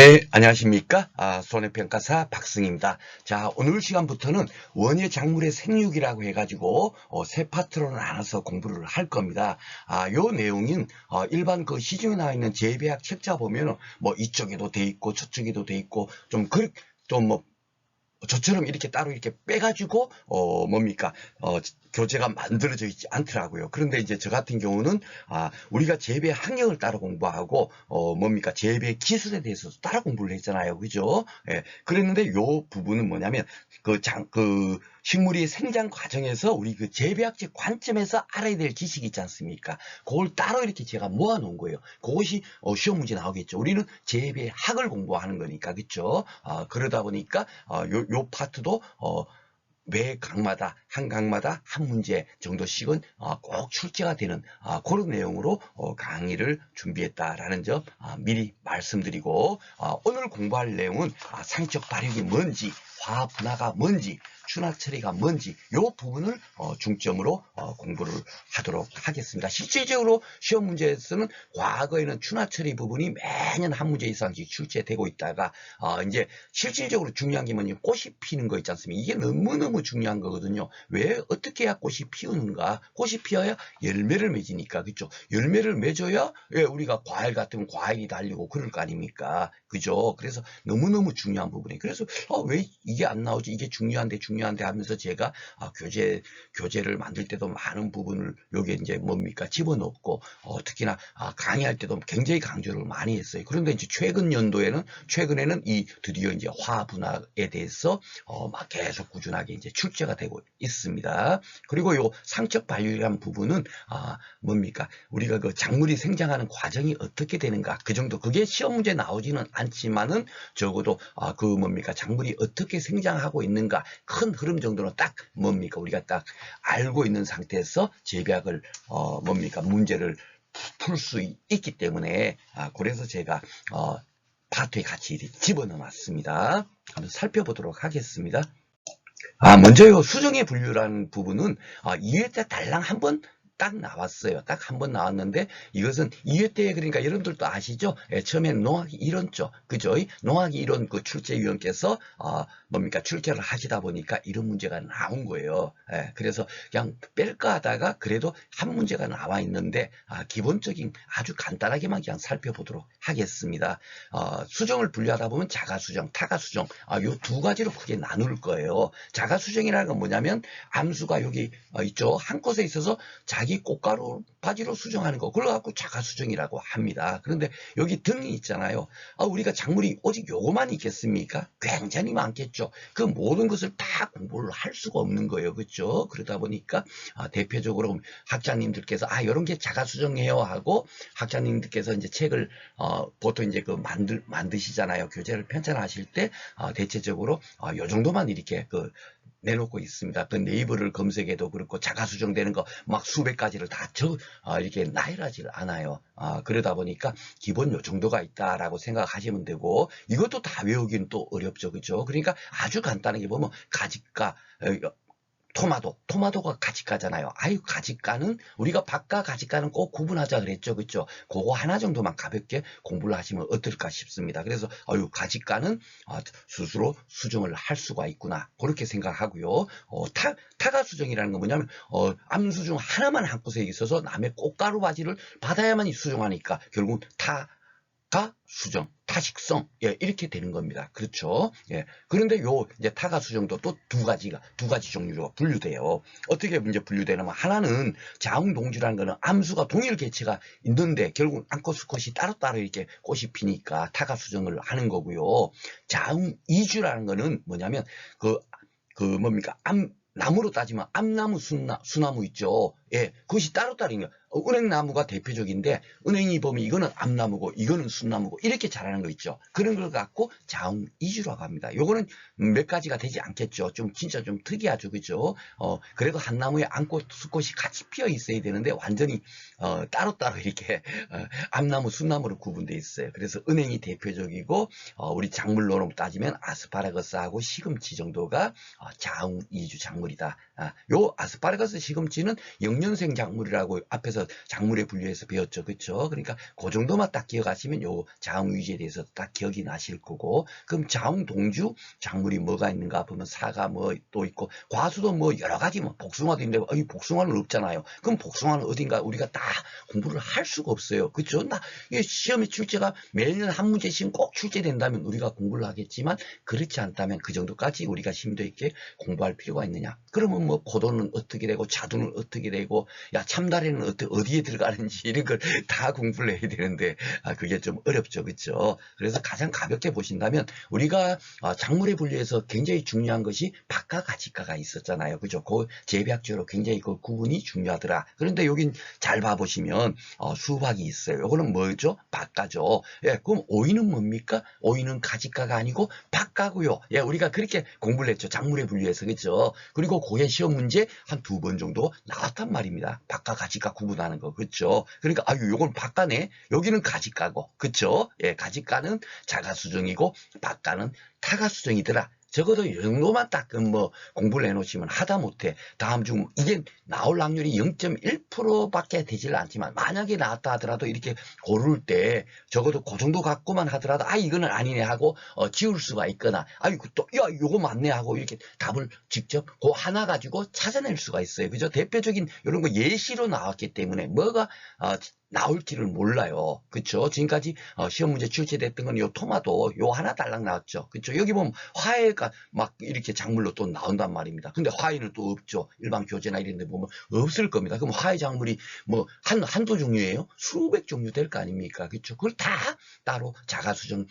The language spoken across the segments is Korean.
네, 안녕하십니까? 손해평가사 박승입니다. 자, 오늘 시간부터는 원예 작물의 생육이라고 해가지고, 세 파트로 나눠서 공부를 할 겁니다. 요 내용은, 일반 그 시중에 나와 있는 재배학 책자 보면은, 뭐, 이쪽에도 돼 있고, 저쪽에도 돼 있고, 좀 뭐, 저처럼 이렇게 따로 이렇게 빼가지고 뭡니까 교재가 만들어져 있지 않더라고요. 그런데 이제 저 같은 경우는 우리가 재배 환경을 따로 공부하고 뭡니까 재배 기술에 대해서 따로 공부를 했잖아요. 그죠? 예. 그랬는데 요 부분은 뭐냐면 그 식물이 생장 과정에서 우리 그 재배학적 관점에서 알아야 될 지식이 있지 않습니까? 그걸 따로 이렇게 제가 모아 놓은 거예요. 그것이 시험 문제 나오겠죠. 우리는 재배학을 공부하는 거니까. 그렇죠? 그러다 보니까 요 파트도 매 강마다 한 강마다 한 문제 정도씩은 꼭 출제가 되는 그런 내용으로 강의를 준비했다라는 점 미리 말씀드리고, 오늘 공부할 내용은 상적 발육이 뭔지, 화학 분화가 뭔지, 추락 처리가 뭔지 이 부분을 중점으로 공부를 하도록 하겠습니다. 실질적으로 시험 문제에서는 과거에는 추락 처리 부분이 매년 한 문제 이상씩 출제되고 있다가 이제 실질적으로 중요한 게 뭐냐면 꽃이 피는 거 있지 않습니까? 이게 너무너무 중요한 거거든요. 왜 어떻게 해야 꽃이 피우는가? 꽃이 피어야 열매를 맺으니까. 그죠? 열매를 맺어야 우리가 과일 같으면 과일이 달리고 그럴 거 아닙니까? 그죠? 그래서 너무너무 중요한 부분이에요. 그래서 왜 이게 안 나오지? 이게 중요한데 하면서 제가 교재를 만들 때도 많은 부분을 여기에 이제 뭡니까 집어넣고 특히나 강의할 때도 굉장히 강조를 많이 했어요. 그런데 이제 최근에는 이 드디어 이제 화분화에 대해서 막 계속 꾸준하게 이제 출제가 되고 있습니다. 그리고 요 상적 발육이라는 부분은 뭡니까 우리가 그 작물이 생장하는 과정이 어떻게 되는가 그 정도 그게 시험 문제 나오지는 않지만은 적어도 그 뭡니까 작물이 어떻게 생장하고 있는가 큰 흐름 정도는 딱 뭡니까 우리가 딱 알고 있는 상태에서 재배학을 뭡니까 문제를 풀 수 있기 때문에 그래서 제가 파트에 같이 집어넣어 놨습니다. 한번 살펴보도록 하겠습니다. 먼저요 수정의 분류라는 부분은 2회 때 달랑 한번 딱 나왔어요. 딱 한 번 나왔는데 이것은 2회 때 그러니까 여러분들도 아시죠? 처음엔 농학 이론죠. 그죠? 농학 이론 그 출제위원께서 뭡니까 출제를 하시다 보니까 이런 문제가 나온 거예요. 그래서 그냥 뺄까 하다가 그래도 한 문제가 나와 있는데 기본적인 아주 간단하게만 그냥 살펴보도록 하겠습니다. 수정을 분류하다 보면 자가수정, 타가수정 요 두 가지로 크게 나눌 거예요. 자가수정이라는 건 뭐냐면 암수가 여기 있죠. 한 곳에 있어서 자기 꽃가루 바지로 수정하는 거 그걸 갖고 자가수정이라고 합니다. 그런데 여기 등이 있잖아요. 우리가 작물이 오직 요거만 있겠습니까? 굉장히 많겠죠. 그 모든 것을 다 공부를 할 수가 없는 거예요. 그렇죠? 그러다 보니까 대표적으로 학자님들께서 이런 게 자가수정해요 하고 학자님들께서 이제 책을 보통 이제 그 만드시잖아요. 교재를 편찬하실 때 대체적으로 요 정도만 이렇게 내놓고 있습니다. 그 네이버를 검색해도 그렇고 자가수정되는 거 막 수백 가지를 다 이렇게 나열하지 않아요. 그러다 보니까 기본 요 정도가 있다라고 생각하시면 되고 이것도 다 외우기는 또 어렵죠. 그죠? 그러니까 아주 간단하게 보면 가지가 토마토가 가지가잖아요. 가지가는 우리가 밭과 가지가는 꼭 구분하자 그랬죠. 그렇죠? 그거 하나 정도만 가볍게 공부를 하시면 어떨까 싶습니다. 그래서 가지가는 스스로 수정을 할 수가 있구나. 그렇게 생각하고요. 타가 수정이라는 건 뭐냐면 암수중 하나만 한 곳에 있어서 남의 꽃가루 바지를 받아야만 수정하니까 결국 타가 수정, 타식성, 이렇게 되는 겁니다. 그렇죠? 그런데 이제 타가 수정도 또 두 가지 종류로 분류돼요. 어떻게 이제 분류되냐면 하나는 자웅동주라는 거는 암수가 동일 개체가 있는데 결국 암꽃 수컷이 따로따로 이렇게 꽃이 피니까 타가 수정을 하는 거고요. 자웅이주라는 거는 뭐냐면 뭡니까? 나무로 따지면 암나무, 수나무 있죠. 그것이 따로따로 있는 거예요. 은행나무가 대표적인데 은행이 보면 이거는 암나무고 이거는 순나무고 이렇게 자라는 거 있죠. 그런 걸 갖고 자웅이주라고 합니다. 요거는 몇 가지가 되지 않겠죠. 진짜 좀 특이하죠. 그죠? 그래도 한 나무에 암꽃, 수꽃이 같이 피어 있어야 되는데 완전히 따로따로 이렇게 암나무, 순나무로 구분되어 있어요. 그래서 은행이 대표적이고 우리 작물로 따지면 아스파라거스하고 시금치 정도가 자웅이주 작물이다. 요 아스파라거스 시금치는 영양생 작물이라고 앞에서 작물의 분류에서 배웠죠. 그렇죠? 그러니까 그 정도만 딱 기억하시면 요 자웅유지에 대해서 딱 기억이 나실 거고, 그럼 자웅동주 작물이 뭐가 있는가 보면 사과 뭐 또 있고, 과수도 뭐 여러 가지 뭐 복숭아도 있는데 이 복숭아는 없잖아요. 그럼 복숭아는 어딘가 우리가 다 공부를 할 수가 없어요. 그렇죠? 시험에 출제가 매년 한 문제씩 꼭 출제된다면 우리가 공부를 하겠지만, 그렇지 않다면 그 정도까지 우리가 심도 있게 공부할 필요가 있느냐? 그러면 뭐 고도는 어떻게 되고 자두는 어떻게 되고, 야 참다리는 어디에 들어가는지 이런 걸 다 공부를 해야 되는데, 그게 좀 어렵죠. 그렇죠? 그래서 가장 가볍게 보신다면, 우리가 작물의 분류에서 굉장히 중요한 것이 박과 가지과가 있었잖아요. 그죠? 그 재배학적으로 굉장히 그 구분이 중요하더라. 그런데 여긴 잘 봐보시면 수박이 있어요. 요거는 뭐죠? 박과죠. 예, 그럼 오이는 뭡니까? 오이는 가지과가 아니고 박과고요. 예, 우리가 그렇게 공부를 했죠. 작물의 분류에서. 그죠? 그리고 고해 시험 문제 한 2번 정도 나왔단 말입니다. 박과 가지과 구분하는 거. 그렇죠? 그러니까 요건 박과네. 여기는 가지과고. 그렇죠? 예, 가지과는 자가수정이고 박과는 타가수정이더라. 적어도 이 정도만 딱 뭐 공부를 해놓으시면 하다못해 다음 주 이게 나올 확률이 0.1%밖에 되질 않지만, 만약에 나왔다 하더라도 이렇게 고를 때 적어도 그 정도 갖고만 하더라도 이거는 아니네 하고 지울 수가 있거나, 요거 맞네 하고 이렇게 답을 직접 그 하나 가지고 찾아낼 수가 있어요. 그죠? 대표적인 이런 거 예시로 나왔기 때문에 뭐가 나올지를 몰라요. 그쵸? 지금까지 시험 문제 출제됐던 건 요 토마토 요 하나 달랑 나왔죠. 그쵸? 여기 보면 화해가 막 이렇게 작물로 또 나온단 말입니다. 근데 화해는 또 없죠. 일반 교재나 이런 데 보면 없을 겁니다. 그럼 화해 작물이 뭐 한두 종류예요? 수백 종류 될 거 아닙니까? 그쵸? 그걸 다 따로 자가수정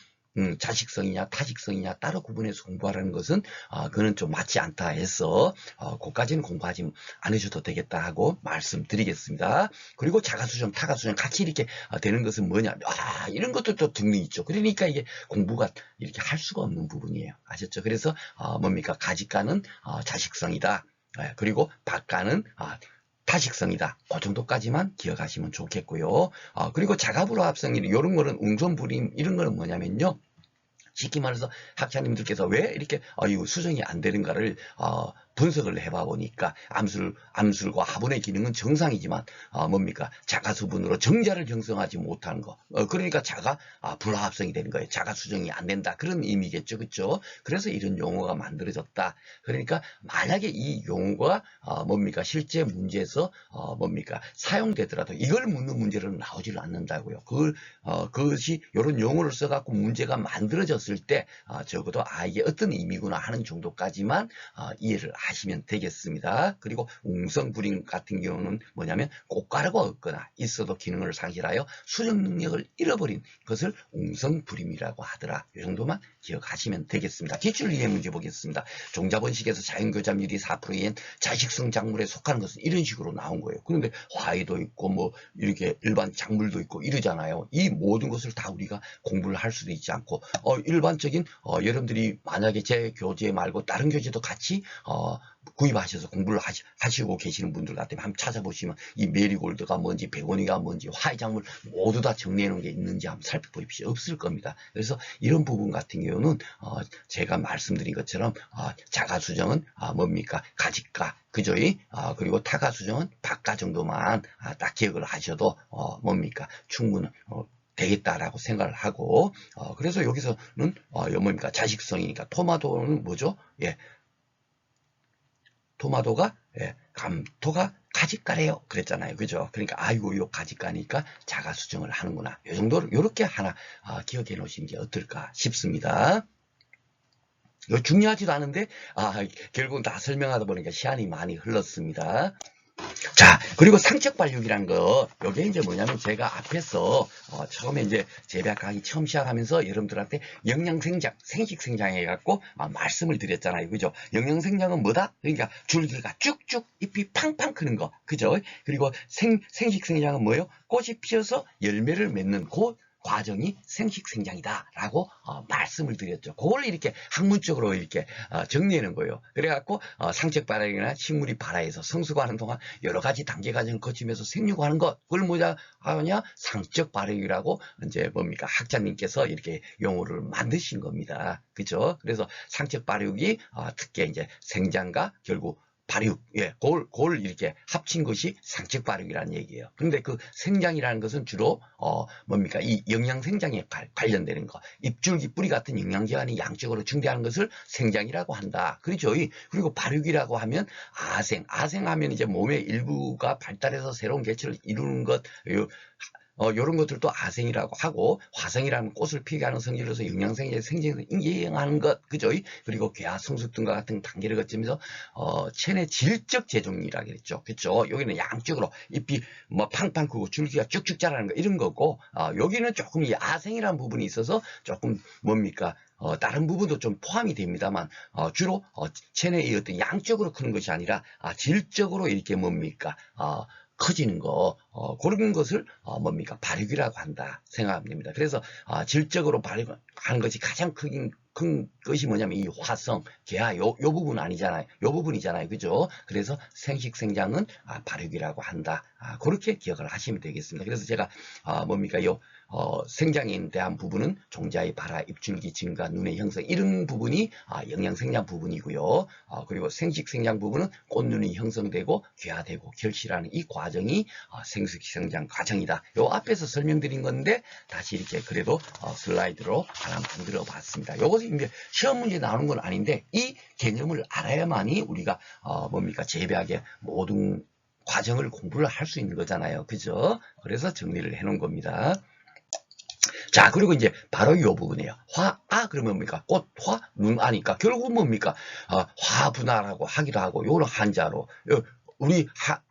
자식성이냐 타식성이냐 따로 구분해서 공부하라는 것은 그는 좀 맞지 않다 해서 그까지는 공부하지 않으셔도 되겠다 하고 말씀드리겠습니다. 그리고 자가수정 타가수정 같이 이렇게 되는 것은 뭐냐, 이런 것도 또 등등이 있죠. 그러니까 이게 공부가 이렇게 할 수가 없는 부분이에요. 아셨죠? 그래서 뭡니까, 가지과는 자식성이다. 그리고 박과는 타식성이다. 그 정도까지만 기억하시면 좋겠고요. 그리고 자가불화합성 이런 거는 웅손불임 이런 거는 뭐냐면요, 쉽게 말해서 학자님들께서 왜 이렇게 이거 수정이 안 되는가를 분석을 해봐 보니까, 암술과 화분의 기능은 정상이지만 뭡니까, 자가수분으로 정자를 형성하지 못하는 거. 그러니까 자가 불화합성이 되는 거예요. 자가 수정이 안 된다, 그런 의미겠죠. 그렇죠? 그래서 이런 용어가 만들어졌다. 그러니까 만약에 이 용어가 뭡니까, 실제 문제에서 뭡니까 사용되더라도 이걸 묻는 문제는 나오질 않는다고요. 그것이 이런 용어를 써갖고 문제가 만들어졌을 때 적어도 이게 어떤 의미구나 하는 정도까지만 이해를 하시면 되겠습니다. 그리고 웅성불임 같은 경우는 뭐냐면 꽃가루가 없거나 있어도 기능을 상실하여 수정 능력을 잃어버린 것을 웅성불임이라고 하더라. 이 정도만 기억하시면 되겠습니다. 기출 이해 문제 보겠습니다. 종자번식에서 자연교잡률이 4%인 자식성 작물에 속하는 것은 이런 식으로 나온 거예요. 그런데 화이도 있고 뭐 이렇게 일반 작물도 있고 이러잖아요. 이 모든 것을 다 우리가 공부를 할 수도 있지 않고, 일반적인 여러분들이 만약에 제 교재 말고 다른 교재도 같이 구입하셔서 공부를 하시고 계시는 분들 같으면 한번 찾아보시면 이 메리골드가 뭔지 백원이가 뭔지 화이작물 모두 다 정리해 놓은 게 있는지 한번 살펴보십시오. 없을 겁니다. 그래서 이런 부분 같은 경우는 제가 말씀드린 것처럼 자가수정은 뭡니까, 가지과, 그죠? 그리고 타가수정은 박과 정도만 딱 기억을 하셔도 뭡니까, 충분히 되겠다라고 생각을 하고, 그래서 여기서는 뭡니까, 자식성이니까 토마토는 뭐죠? 예, 토마토가 감토가 가지과래요 그랬잖아요. 그죠? 그러니까 요 가지과니까 자가수정을 하는구나. 요 정도로 요렇게 하나 기억해 놓으시는 게 어떨까 싶습니다. 이거 중요하지도 않은데 결국은 다 설명하다 보니까 시간이 많이 흘렀습니다. 자, 그리고 상척발육이란 거, 요게 이제 뭐냐면 제가 앞에서 처음에 이제 재배학 강의 처음 시작하면서 여러분들한테 영양생장, 생식생장 해갖고 말씀을 드렸잖아요. 그죠? 영양생장은 뭐다? 그러니까 줄기가 쭉쭉 잎이 팡팡 크는 거. 그죠? 그리고 생식생장은 뭐예요? 꽃이 피어서 열매를 맺는 그 과정이 생식생장이다라고 말씀을 드렸죠. 그걸 이렇게 학문적으로 이렇게 정리하는 거예요. 그래갖고 상척발육이나 식물이 발화해서 성숙하는 동안 여러 가지 단계 과정을 거치면서 생육하는 것, 그걸 뭐냐 하냐, 상척발육이라고 이제 뭡니까, 학자님께서 이렇게 용어를 만드신 겁니다. 그죠? 그래서 상척발육이 특히 이제 생장과 결국 발육, 예, 골 이렇게 합친 것이 상측 발육이라는 얘기예요. 근데 그 생장이라는 것은 주로 뭡니까? 이 영양 생장에 관련되는 거, 잎줄기 뿌리 같은 영양제한이 양쪽으로 증대하는 것을 생장이라고 한다. 그렇죠? 그리고 발육이라고 하면 아생하면 이제 몸의 일부가 발달해서 새로운 개체를 이루는 것, 요런 것들도 아생이라고 하고, 화생이라는 꽃을 피게 하는 성질로서 영양생의 생장을 인정하는 것, 그죠? 그리고 괴화, 성숙 등과 같은 단계를 거치면서, 체내 질적 재종이라고 그랬죠. 그죠? 여기는 양쪽으로 잎이 뭐 팡팡 크고 줄기가 쭉쭉 자라는 거, 이런 거고, 여기는 조금 이 아생이라는 부분이 있어서 조금 뭡니까? 다른 부분도 좀 포함이 됩니다만, 주로, 체내의 어떤 양적으로 크는 것이 아니라, 질적으로 이렇게 뭡니까? 커지는 거, 그런 것을 뭡니까? 발육이라고 한다 생각하면 됩니다. 그래서 질적으로 발육하는 것이 가장 큰 것이 뭐냐면 이 화성, 개화, 요 부분 아니잖아요. 요 부분이잖아요. 그죠? 그래서 생식생장은 발육이라고 한다. 그렇게 기억을 하시면 되겠습니다. 그래서 제가 뭡니까? 생장에 대한 부분은 종자의 발화, 잎줄기 증가, 눈의 형성, 이런 부분이 영양생장 부분이고요. 그리고 생식생장 부분은 꽃눈이 형성되고 괴화되고 결실하는 이 과정이 생식생장 과정이다. 요 앞에서 설명드린 건데 다시 이렇게 그래도 슬라이드로 하나 만들어 봤습니다. 요것이 이제 시험 문제 나오는 건 아닌데 이 개념을 알아야만이 우리가 뭡니까? 재배학의 모든 과정을 공부를 할 수 있는 거잖아요. 그죠? 그래서 정리를 해 놓은 겁니다. 자, 그리고 이제 바로 이 부분이에요. 그러면 뭡니까? 꽃, 화, 눈, 아니까. 결국 뭡니까? 화분화라고 하기도 하고, 요런 한자로. 우리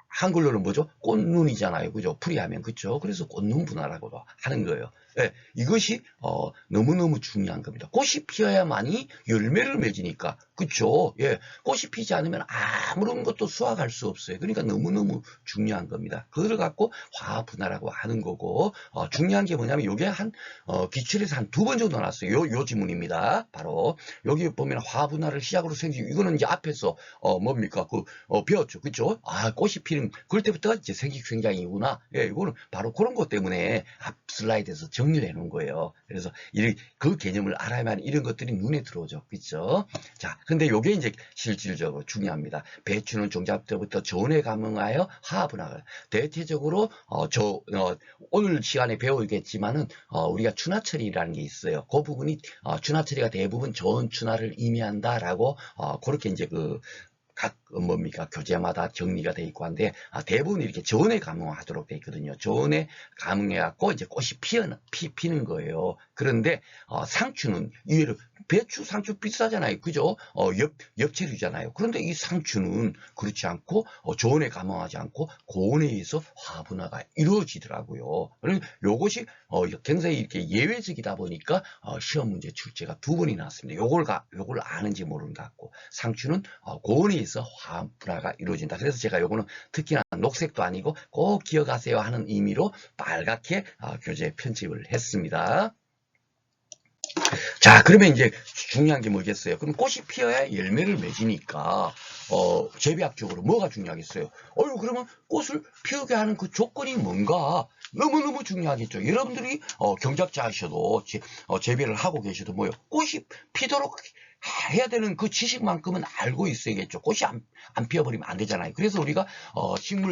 한글로는 뭐죠? 꽃눈이잖아요. 그죠? 풀이하면. 그죠? 그래서 꽃눈 분화라고도 하는 거예요. 예, 이것이 너무너무 중요한 겁니다. 꽃이 피어야만이 열매를 맺으니까. 그쵸? 예, 꽃이 피지 않으면 아무런 것도 수확할 수 없어요. 그러니까 너무너무 중요한 겁니다. 그걸 갖고 화분화라고 하는 거고, 중요한 게 뭐냐면 이게 기출에서 한 2번 정도 나왔어요. 요 지문입니다. 바로 여기 보면 화분화를 시작으로 이거는 이제 앞에서 뭡니까? 배웠죠. 그쵸? 꽃이 피는 그럴 때부터가 이제 생식생장이구나. 예, 이거는 바로 그런 것 때문에 앞 슬라이드에서 정리를 해 놓은 거예요. 그래서 그 개념을 알아야만 이런 것들이 눈에 들어오죠. 그렇죠? 자, 근데 요게 이제 실질적으로 중요합니다. 배추는 종자 때부터 전에 감응하여 화분화를 대체적으로 오늘 시간에 배우겠지만은 우리가 추나처리라는 게 있어요. 그 부분이 추나처리가 대부분 전추나를 의미한다라고 그렇게 이제 각 뭡니까 교재마다 정리가 돼 있고 한데 대부분 이렇게 전에 감응하도록 돼 있거든요. 전에 감응해 갖고 이제 꽃이 피는 거예요. 그런데 상추는 이외로 배추, 상추 비싸잖아요. 그죠? 엽채류잖아요. 그런데 이 상추는 그렇지 않고 저온에 감응하지 않고 고온에 의해서 화분화가 이루어지더라고요. 요것이 굉장히 이렇게 예외적이다 보니까 시험 문제 출제가 2번이 나왔습니다. 요걸 아는지 모르는 것 같고 상추는 고온에 의해서 화분화가 이루어진다. 그래서 제가 요거는 특히나 녹색도 아니고 꼭 기억하세요 하는 의미로 빨갛게 교재에 편집을 했습니다. 자, 그러면 이제 중요한 게 뭐겠어요? 그럼 꽃이 피어야 열매를 맺으니까 재배학적으로 뭐가 중요하겠어요? 그러면 꽃을 피우게 하는 그 조건이 뭔가 너무너무 중요하겠죠. 여러분들이 경작자 하셔도 재배를 하고 계셔도 뭐요? 꽃이 피도록 해야 되는 그 지식만큼은 알고 있어야겠죠. 꽃이 안 피어버리면 안 되잖아요. 그래서 우리가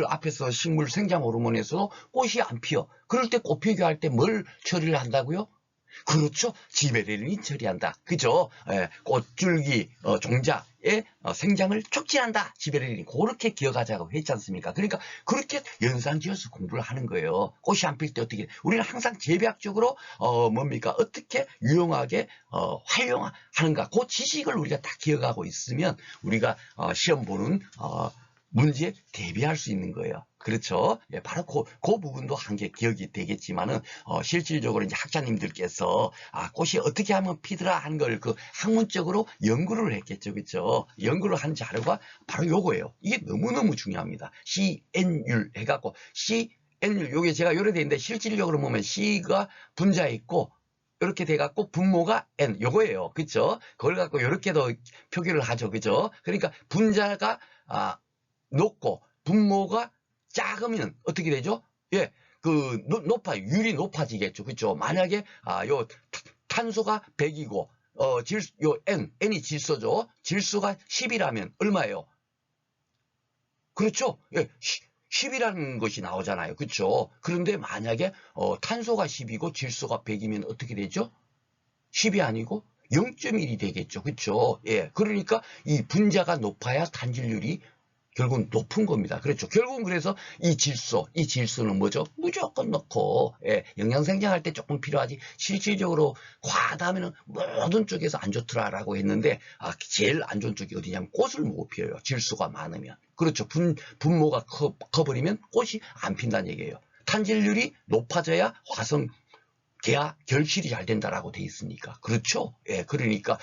앞에서 식물 생장 호르몬에서도 꽃이 안 피어. 그럴 때 꽃 피우게 할 때 뭘 처리를 한다고요? 그렇죠. 지베렐린 처리한다. 그죠? 꽃줄기 종자의 생장을 촉진한다. 지베렐린. 그렇게 기억하자고 했지 않습니까? 그러니까 그렇게 연상지어서 공부를 하는 거예요. 꽃이 안 필 때 어떻게. 우리는 항상 재배학적으로 뭡니까? 어떻게 유용하게 활용하는가. 그 지식을 우리가 다 기억하고 있으면 우리가 시험 보는 문제에 대비할 수 있는 거예요. 그렇죠? 예, 바로 그 부분도 한개 기억이 되겠지만은, 실질적으로 이제 학자님들께서, 꽃이 어떻게 하면 피더라 하는 걸 학문적으로 연구를 했겠죠. 그렇죠? 연구를 한 자료가 바로 요거예요. 이게 너무너무 중요합니다. CN율 해갖고, CN율, 요게 제가 요래 돼 있는데, 실질적으로 보면 C가 분자에 있고, 이렇게 돼갖고 분모가 N, 요거예요. 그쵸? 그걸 갖고 요렇게도 표기를 하죠. 그죠? 그러니까 분자가, 높고 분모가 작으면 어떻게 되죠? 예, 율이 높아지겠죠. 그렇죠? 만약에 요 탄소가 100이고 N이 질소죠. 질소가 10이라면 얼마예요? 그렇죠? 예, 10이라는 것이 나오잖아요. 그렇죠? 그런데 만약에 탄소가 10이고 질소가 100이면 어떻게 되죠? 10이 아니고 0.1이 되겠죠. 그렇죠? 예. 그러니까 이 분자가 높아야 단질률이 결국은 높은 겁니다. 그렇죠. 결국은 그래서 이 질소는 뭐죠? 무조건 넣고, 예, 영양생장할 때 조금 필요하지, 실질적으로 과하다면 모든 쪽에서 안 좋더라라고 했는데, 제일 안 좋은 쪽이 어디냐면 꽃을 못 피워요. 질소가 많으면. 그렇죠. 분모가 커버리면 꽃이 안 핀다는 얘기예요. 탄질률이 높아져야 화성, 개야 결실이 잘 된다라고 돼 있으니까. 그렇죠? 예, 그러니까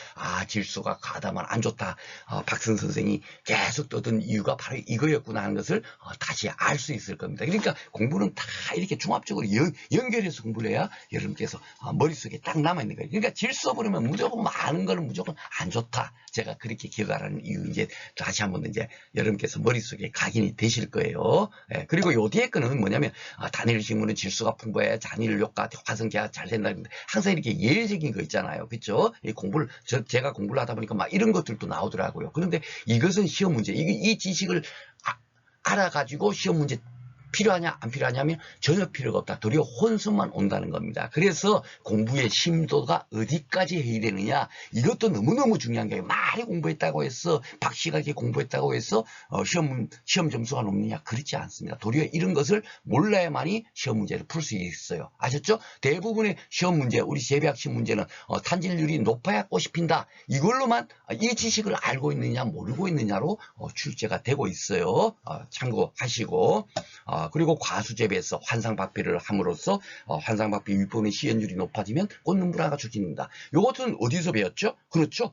질소가 가다만 안 좋다. 박승 선생이 계속 떠든 이유가 바로 이거였구나 하는 것을 다시 알 수 있을 겁니다. 그러니까 공부는 다 이렇게 종합적으로 연결해서 공부를 해야 여러분께서 머릿속에 딱 남아있는 거예요. 그러니까 질소 버리면 무조건 많은 거는 무조건 안 좋다. 제가 그렇게 기억하라는 이유 이제 다시 한번 이제 여러분께서 머릿속에 각인이 되실 거예요. 예, 그리고 요 뒤에 거는 뭐냐면 단일 식물은 질소가 풍부해 잔일 효과 화성계가 잘 된다는데 항상 이렇게 예외적인 거 있잖아요. 그렇죠? 제가 공부를 하다 보니까 막 이런 것들도 나오더라고요. 그런데 이것은 시험 문제. 이 지식을 알아가지고 시험 문제 필요하냐 안 필요하냐면 전혀 필요가 없다. 도리어 혼선만 온다는 겁니다. 그래서 공부의 심도가 어디까지 해야 되느냐, 이것도 너무너무 중요한 거예요. 많이 공부했다고 해서 박식하게 공부했다고 해서 시험 점수가 높느냐, 그렇지 않습니다. 도리어 이런 것을 몰라야만이 시험 문제를 풀 수 있어요. 아셨죠? 대부분의 시험 문제, 우리 재배학식 문제는 탄질률이 높아야 꽃이 핀다, 이걸로만 이 지식을 알고 있느냐 모르고 있느냐로 출제가 되고 있어요. 참고하시고, 그리고 과수재배에서 환상박피를 함으로써 환상박피 윗부분의 시연율이 높아지면 꽃눈불화가 촉진된다. 이것은 어디서 배웠죠? 그렇죠.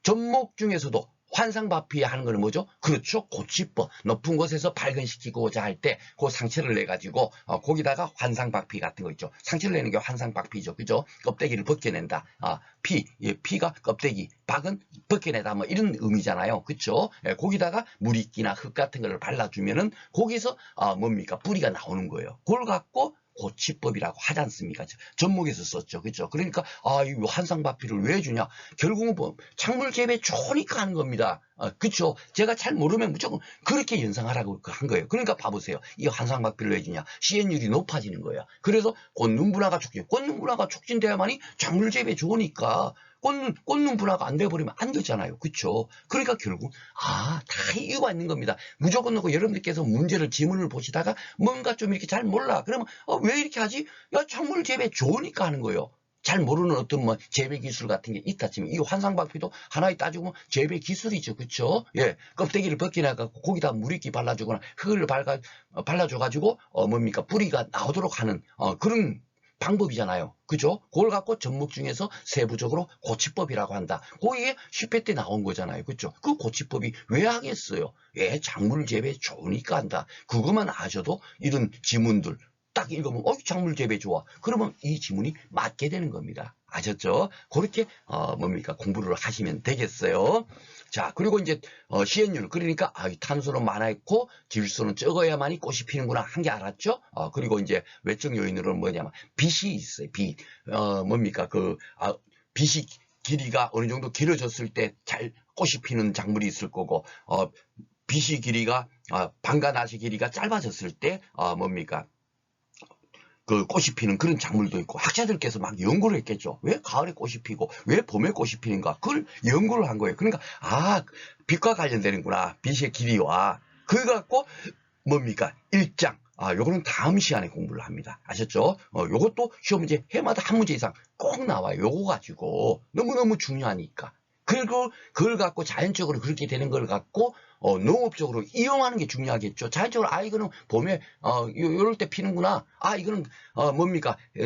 접목 중에서도 환상박피 하는 거는 뭐죠? 그렇죠. 고치법. 높은 곳에서 발근시키고자 할 때 그 상체를 내가지고 거기다가 환상박피 같은 거 있죠. 상체를 내는 게 환상박피죠. 그죠? 껍데기를 벗겨낸다. 피가 껍데기, 박은 벗겨내다, 뭐 이런 의미잖아요. 그쵸? 예, 거기다가 물이끼나 흙 같은 거를 발라주면은 거기서 뭡니까? 뿌리가 나오는 거예요. 그걸 갖고 고치법이라고 하지 않습니까? 접목에서 썼죠. 그죠? 그러니까, 이 환상박피를 왜 주냐? 결국은 뭐, 작물 재배 좋으니까 하는 겁니다. 그쵸? 제가 잘 모르면 무조건 그렇게 연상하라고 한 거예요. 그러니까 봐보세요. 이 환상박피를 왜 주냐? 시행률이 높아지는 거예요. 그래서 꽃눈분화가 촉진돼야만이 작물 재배 좋으니까 꽃눈 분화가 안 돼버리면 안 되잖아요. 그쵸? 그러니까 결국, 다 이유가 있는 겁니다. 무조건 넣고 여러분들께서 지문을 보시다가 뭔가 좀 이렇게 잘 몰라. 그러면, 왜 이렇게 하지? 야, 작물 재배 좋으니까 하는 거예요. 잘 모르는 어떤 재배 기술 같은 게 있다 치면, 이 환상박피도 하나에 따지고 보면 재배 기술이죠. 그쵸? 예. 껍데기를 벗겨내갖고 거기다 물이끼 발라주거나 흙을 발라줘가지고, 뿌리가 나오도록 하는, 그런 방법이잖아요. 그죠? 그걸 갖고 접목 중에서 세부적으로 고치법이라고 한다. 그게 10회 때 나온 거잖아요. 그죠? 그 고치법이 왜 하겠어요? 왜 작물 재배 좋으니까 한다. 그것만 아셔도 이런 지문들 딱 읽으면 작물 재배 좋아. 그러면 이 지문이 맞게 되는 겁니다. 아셨죠? 그렇게 공부를 하시면 되겠어요. 자, 그리고 이제 시행률, 그러니까 탄소는 많아있고 질소는 적어야만이 꽃이 피는구나 한 게 알았죠? 그리고 이제 외적 요인으로는 뭐냐면 빛이 있어요. 빛이 길이가 어느 정도 길어졌을 때 잘 꽃이 피는 작물이 있을 거고, 빛이 길이가 방가나시 길이가 짧아졌을 때 그 꽃이 피는 그런 작물도 있고, 학자들께서 막 연구를 했겠죠. 왜 가을에 꽃이 피고 왜 봄에 꽃이 피는가, 그걸 연구를 한 거예요. 그러니까 빛과 관련되는구나, 빛의 길이와. 그거 갖고 일장, 요거는 다음 시간에 공부를 합니다. 아셨죠? 요것도 시험 문제 해마다 한 문제 이상 꼭 나와요. 요거 가지고 너무너무 중요하니까. 그리고 그걸 갖고 자연적으로 그렇게 되는 걸 갖고 농업적으로 이용하는 게 중요하겠죠. 자연적으로 이거는 봄에 요럴 때 피는구나. 이거는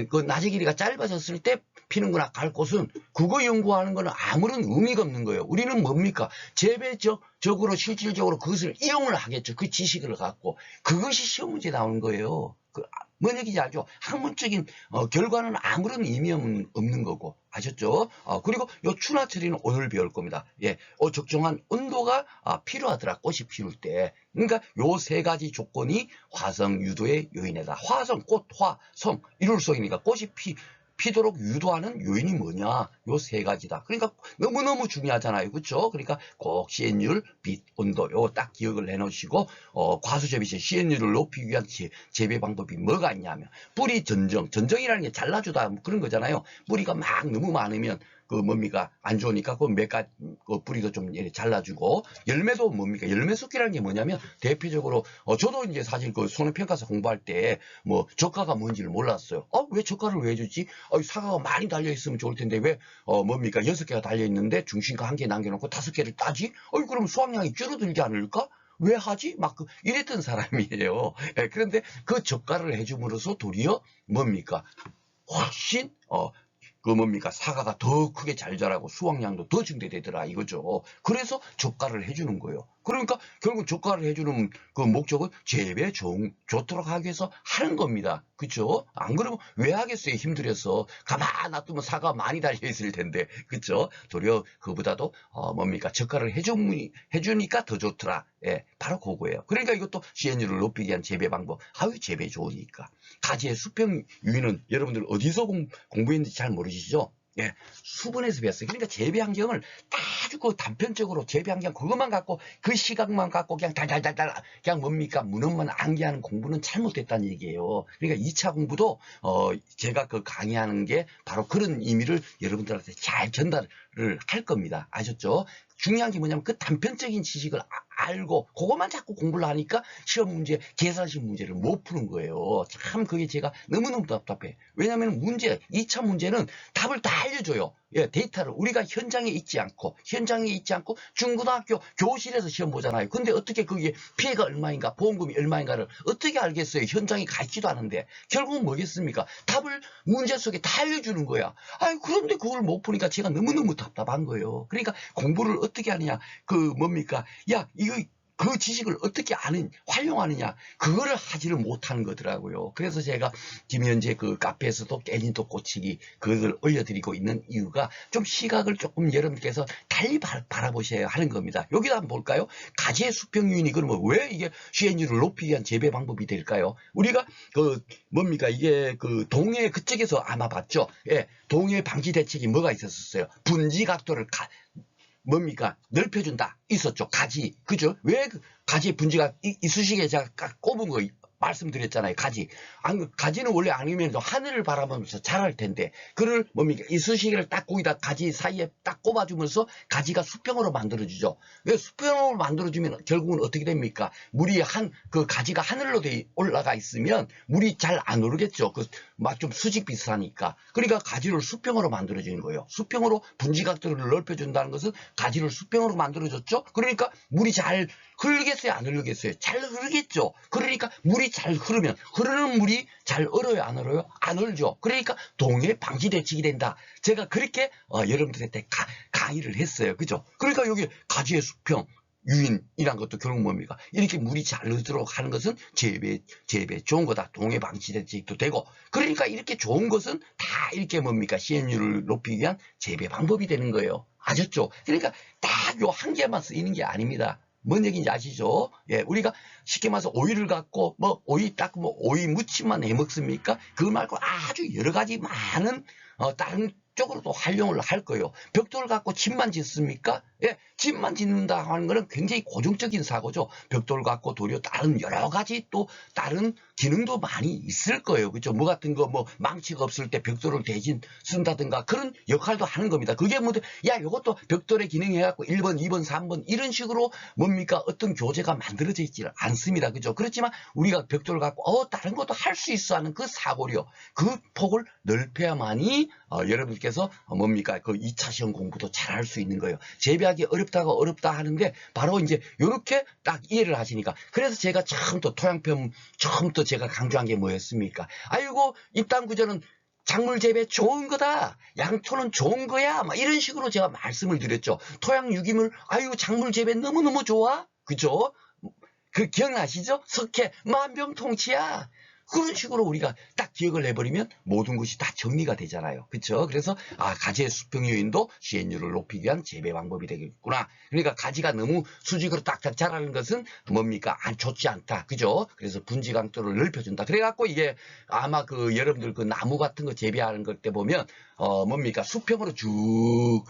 그 낮의 길이가 짧아졌을 때 피는구나. 갈 곳은 그거 연구하는 거는 아무런 의미가 없는 거예요. 우리는 재배적으로 실질적으로 그것을 이용을 하겠죠. 그 지식을 갖고. 그것이 시험 문제 나오는 거예요. 뭔 얘기인지 알죠? 학문적인 결과는 아무런 의미 없는 거고. 아셨죠? 그리고 요 추나 처리는 오늘 배울 겁니다. 예, 적정한 온도가 필요하더라. 꽃이 피울 때. 그러니까 요 세 가지 조건이 화성 유도의 요인이다. 화성, 꽃, 화, 성, 이룰성이니까 꽃이 피도록 유도하는 요인이 뭐냐? 요 세 가지다. 그러니까 너무너무 중요하잖아요. 그렇죠? 그러니까 꼭 시엔율, 빛, 온도 요거 딱 기억을 해놓으시고 과수재배시 시엔율을 높이기 위한 재배 방법이 뭐가 있냐면 뿌리 전정이라는 게 잘라주다 그런 거잖아요. 뿌리가 막 너무 많으면 그 뭡니까 안 좋으니까 그 몇 가지 그 뿌리도 좀 잘라주고 열매도 뭡니까 열매 숫기라는 게 뭐냐면 대표적으로 저도 이제 사실 그 손해평가사 공부할 때 뭐 저가가 뭔지를 몰랐어요. 왜 저가를 왜 주지? 사과가 많이 달려 있으면 좋을 텐데 왜 뭡니까 6개가 달려 있는데 중심가 1개 남겨놓고 5개를 따지? 그럼 수확량이 줄어들지 않을까? 왜 하지? 막 이랬던 사람이에요. 그런데 그 저가를 해줌으로써 도리어 뭡니까 훨씬 그 뭡니까 사과가 더 크게 잘 자라고 수확량도 더 증대되더라 이거죠. 그래서 저가를 해주는 거예요. 그러니까 결국 저가를 해주는 그 목적은 재배 좋도록 하기 위해서 하는 겁니다. 그렇죠? 안 그러면 왜 하겠어요? 힘들어서 가만 놔두면 사과 많이 달려 있을 텐데 그렇죠? 도리어 그보다도 뭡니까 저가를 해주니까 더 좋더라. 예, 바로 그거예요. 그러니까 이것도 시엔율을 높이기 위한 재배 방법. 재배 좋으니까. 가지의 수평 유인은 여러분들 어디서 공부했는지 잘 모르시죠? 예, 수분에서 배웠어요. 그러니까 재배 환경을 아주 그 단편적으로 재배 환경 그것만 갖고 그 시각만 갖고 그냥 달달달달 그냥 뭡니까 문헌만 암기하는 공부는 잘못됐다는 얘기예요. 그러니까 2차 공부도 제가 그 강의하는 게 바로 그런 의미를 여러분들한테 잘 전달을 할 겁니다. 아셨죠? 중요한 게 뭐냐면 그 단편적인 지식을 알고 그것만 자꾸 공부를 하니까 시험 문제, 계산식 문제를 못 푸는 거예요. 참 그게 제가 너무너무 답답해. 왜냐하면 2차 문제는 답을 다 알려줘요. 예, 데이터를 우리가 현장에 있지 않고 중고등학교 교실에서 시험 보잖아요. 근데 어떻게 그게 피해가 얼마인가 보험금이 얼마인가를 어떻게 알겠어요. 현장에 가 있지도 않은데 결국은 뭐겠습니까? 답을 문제 속에 다 알려주는 거야. 그런데 그걸 못 푸니까 제가 너무너무 답답한 거예요. 그러니까 공부를 어떻게 하느냐 뭡니까 이거 그 지식을 어떻게 활용하느냐 그거를 하지를 못하는 거더라고요. 그래서 제가 김현재 그 카페에서도 깨진도 꽂히기 그걸 올려드리고 있는 이유가 좀 시각을 조금 여러분께서 달리 바라보셔야 하는 겁니다. 여기다 한번 볼까요? 가지의 수평 유인이 그러면 왜 이게 시엔율을 높이기 위한 재배 방법이 될까요? 우리가 뭡니까 이게 그 동해 그쪽에서 아마 봤죠? 예, 동해 방지 대책이 뭐가 있었어요? 분지 각도를 뭡니까? 넓혀준다. 있었죠. 가지. 그죠? 왜 가지 분지가 이쑤시개 제가 꼽은 거 말씀드렸잖아요. 가지는 원래 아니면 하늘을 바라보면서 자랄 텐데 그를 뭡니까? 이쑤시개를 딱 거기다 가지 사이에 딱 꼽아주면서 가지가 수평으로 만들어주죠. 왜 수평으로 만들어주면 결국은 어떻게 됩니까? 물이 그 가지가 하늘로 올라가 있으면 물이 잘 안 오르겠죠. 막 좀 수직 비슷하니까. 그러니까 가지를 수평으로 만들어주는 거예요. 수평으로 분지각도를 넓혀준다는 것은 가지를 수평으로 만들어줬죠. 그러니까 물이 잘 흐르겠어요? 안 흐르겠어요? 잘 흐르겠죠. 그러니까 물이 잘 흐르면 흐르는 물이 잘 얼어요? 안 얼어요? 안 얼죠. 그러니까 동해 방지 대책이 된다. 제가 그렇게 여러분들한테 강의를 했어요. 그죠? 그러니까 여기 가지의 수평 유인이란 것도 결국 뭡니까? 이렇게 물이 잘 흐르도록 하는 것은 재배 좋은 거다. 동해 방지 대책도 되고. 그러니까 이렇게 좋은 것은 다 이렇게 뭡니까? 시엔율을 높이기 위한 재배 방법이 되는 거예요. 아셨죠? 그러니까 딱 요 한 개만 쓰이는 게 아닙니다. 뭔 얘기인지 아시죠? 예, 우리가 쉽게 말해서 오이를 갖고 오이 무침만 해 먹습니까? 그거 말고 아주 여러 가지 많은 다른 쪽으로도 활용을 할 거예요. 벽돌을 갖고 집만 짓습니까? 예, 집만 짓는다 하는 것은 굉장히 고정적인 사고죠. 벽돌을 갖고 도리어 다른 여러 가지 또 다른 기능도 많이 있을 거예요. 그죠? 뭐 같은 거 망치가 없을 때 벽돌을 대신 쓴다든가 그런 역할도 하는 겁니다. 그게 이것도 벽돌의 기능 해갖고 1번, 2번, 3번 이런 식으로 뭡니까? 어떤 교재가 만들어져 있지를 않습니다. 그죠? 그렇지만 우리가 벽돌을 갖고 다른 것도 할 수 있어 하는 그 사고력, 그 폭을 넓혀야만이 여러분께서 뭡니까? 그 2차 시험 공부도 잘 할 수 있는 거예요. 재배하기 어렵다 하는데 바로 이제 이렇게 딱 이해를 하시니까. 그래서 제가 처음부터 제가 강조한 게 뭐였습니까? 입단 구조는 작물 재배 좋은 거다. 양토는 좋은 거야. 이런 식으로 제가 말씀을 드렸죠. 토양 유기물, 작물 재배 너무너무 좋아. 그죠? 그 기억나시죠? 석회 만병통치야. 그런 식으로 우리가 딱 기억을 해버리면 모든 것이 다 정리가 되잖아요. 그렇죠? 그래서 가지의 수평 요인도 시행률을 높이기 위한 재배 방법이 되겠구나. 그러니까 가지가 너무 수직으로 딱딱 자라는 것은 뭡니까? 좋지 않다. 그죠? 그래서 분지 강도를 넓혀준다. 그래갖고 이게 아마 여러분들 나무 같은 거 재배하는 것 때 보면 뭡니까? 수평으로 쭉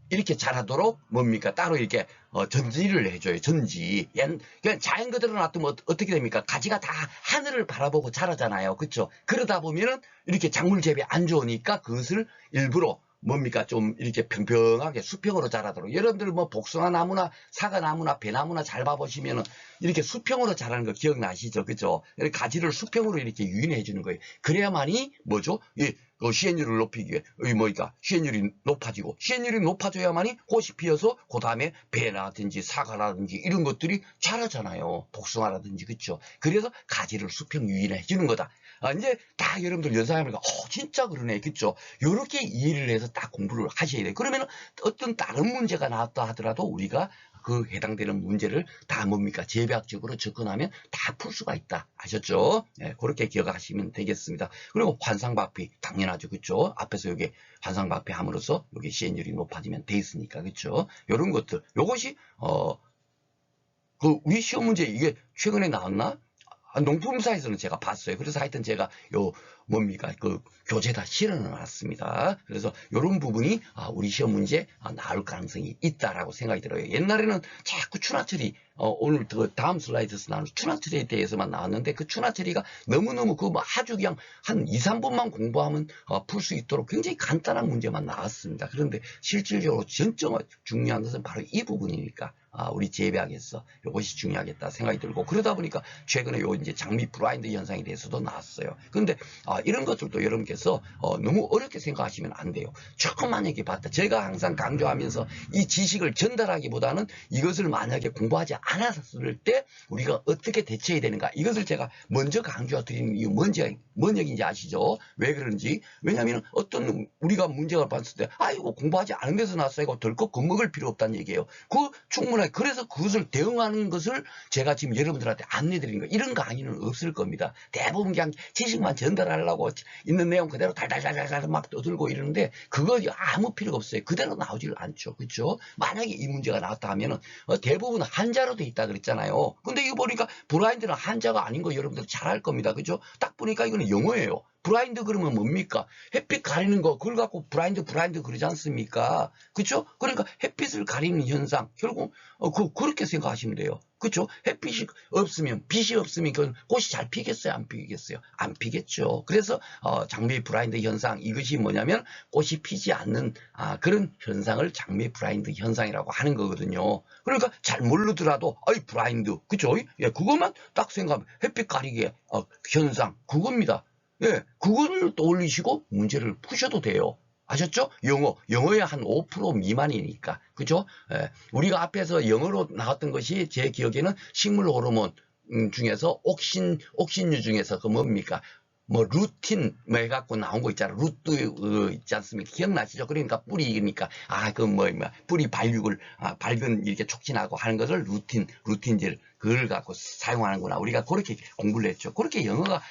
이렇게 자라도록 뭡니까? 따로 이렇게 전지를 해줘요. 전지. 그냥 자연 그대로 놔두면 어떻게 됩니까? 가지가 다 하늘을 바라보고 자라잖아요. 그렇죠? 그러다 보면은 이렇게 작물 재배 안 좋으니까 그것을 일부러 뭡니까? 좀 이렇게 평평하게 수평으로 자라도록. 여러분들 뭐 복숭아 나무나 사과 나무나 배나무나 잘 봐보시면은 이렇게 수평으로 자라는 거 기억나시죠? 그죠? 가지를 수평으로 이렇게 유인해 주는 거예요. 그래야만이 뭐죠? 시행률을 높이기 위해, 시행률이 높아지고, 시행률이 높아져야만이 꽃이 피어서, 그 다음에 배라든지 사과라든지 이런 것들이 자라잖아요. 복숭아라든지, 그쵸? 그래서 가지를 수평 유인해 주는 거다. 이제 딱 여러분들 연상해보니까, 진짜 그러네. 그쵸? 요렇게 이해를 해서 딱 공부를 하셔야 돼요. 그러면 어떤 다른 문제가 나왔다 하더라도 우리가 해당되는 문제를 다 뭡니까? 재배학적으로 접근하면 다 풀 수가 있다. 아셨죠? 네, 그렇게 기억하시면 되겠습니다. 그리고 환상박피, 당연하죠. 그쵸? 앞에서 여기 환상박피 함으로써 여기 시행률이 높아지면 돼 있으니까. 그쵸? 요런 것들. 요것이, 우리 시험 문제 이게 최근에 나왔나? 농품사에서는 제가 봤어요. 그래서 하여튼 제가 교재에다 실어넣어 놨습니다. 그래서 이런 부분이 우리 시험 문제 나올 가능성이 있다라고 생각이 들어요. 옛날에는 자꾸 추나처리, 오늘 다음 슬라이드에서 나오는 추나처리에 대해서만 나왔는데 그 추나처리가 너무너무 아주 그냥 한 2, 3분만 공부하면 풀 수 있도록 굉장히 간단한 문제만 나왔습니다. 그런데 실질적으로 진짜 중요한 것은 바로 이 부분이니까. 우리 재배학에서 이것이 중요하겠다 생각이 들고 그러다 보니까 최근에 이제 장미 브라인드 현상에 대해서도 나왔어요. 그런데 이런 것들도 여러분께서 너무 어렵게 생각하시면 안 돼요. 조금 만약에 봤다. 제가 항상 강조하면서 이 지식을 전달하기보다는 이것을 만약에 공부하지 않았을 때 우리가 어떻게 대처해야 되는가 이것을 제가 먼저 강조드리는 이유 뭔 얘기인지 아시죠? 왜 그런지. 왜냐하면 어떤 우리가 문제가 봤을 때 이거 공부하지 않은 데서 나왔어 이거 덜컥 겁먹을 필요 없다는 얘기예요. 충분하게 그래서 그것을 대응하는 것을 제가 지금 여러분들한테 안내드리는 거예요. 이런 강의는 없을 겁니다. 대부분 그냥 지식만 전달하려고 있는 내용 그대로 달달달달 막 떠들고 이러는데 그거 아무 필요가 없어요. 그대로 나오질 않죠. 그렇죠? 만약에 이 문제가 나왔다 하면은 대부분 한자로 돼 있다 그랬잖아요. 근데 이거 보니까 브라인드는 한자가 아닌 거 여러분들 잘 알 겁니다. 그죠? 딱 보니까 이거는 영어예요. 브라인드 그러면 뭡니까? 햇빛 가리는 거, 그걸 갖고 브라인드 그러지 않습니까? 그쵸? 그러니까 햇빛을 가리는 현상, 결국, 그렇게 생각하시면 돼요. 그쵸? 햇빛이 없으면, 빛이 없으면 꽃이 잘 피겠어요? 안 피겠어요? 안 피겠죠. 그래서, 장미 브라인드 현상, 이것이 뭐냐면, 꽃이 피지 않는, 그런 현상을 장미 브라인드 현상이라고 하는 거거든요. 그러니까 잘 모르더라도, 브라인드, 그쵸? 예, 그것만 딱 생각하면, 햇빛 가리개, 현상, 그겁니다. 예, 그걸 떠올리시고 문제를 푸셔도 돼요. 아셨죠? 영어의 한 5% 미만이니까. 그죠? 예, 우리가 앞에서 영어로 나왔던 것이 제 기억에는 식물 호르몬 중에서 옥신유 중에서 뭡니까? 루틴, 해갖고 나온 거 있잖아. 루트, 있지 않습니까? 기억나시죠? 그러니까 뿌리니까, 뿌리 발육을, 발근 이렇게 촉진하고 하는 것을 루틴제를, 그걸 갖고 사용하는구나. 우리가 그렇게 공부를 했죠. 그렇게 영어가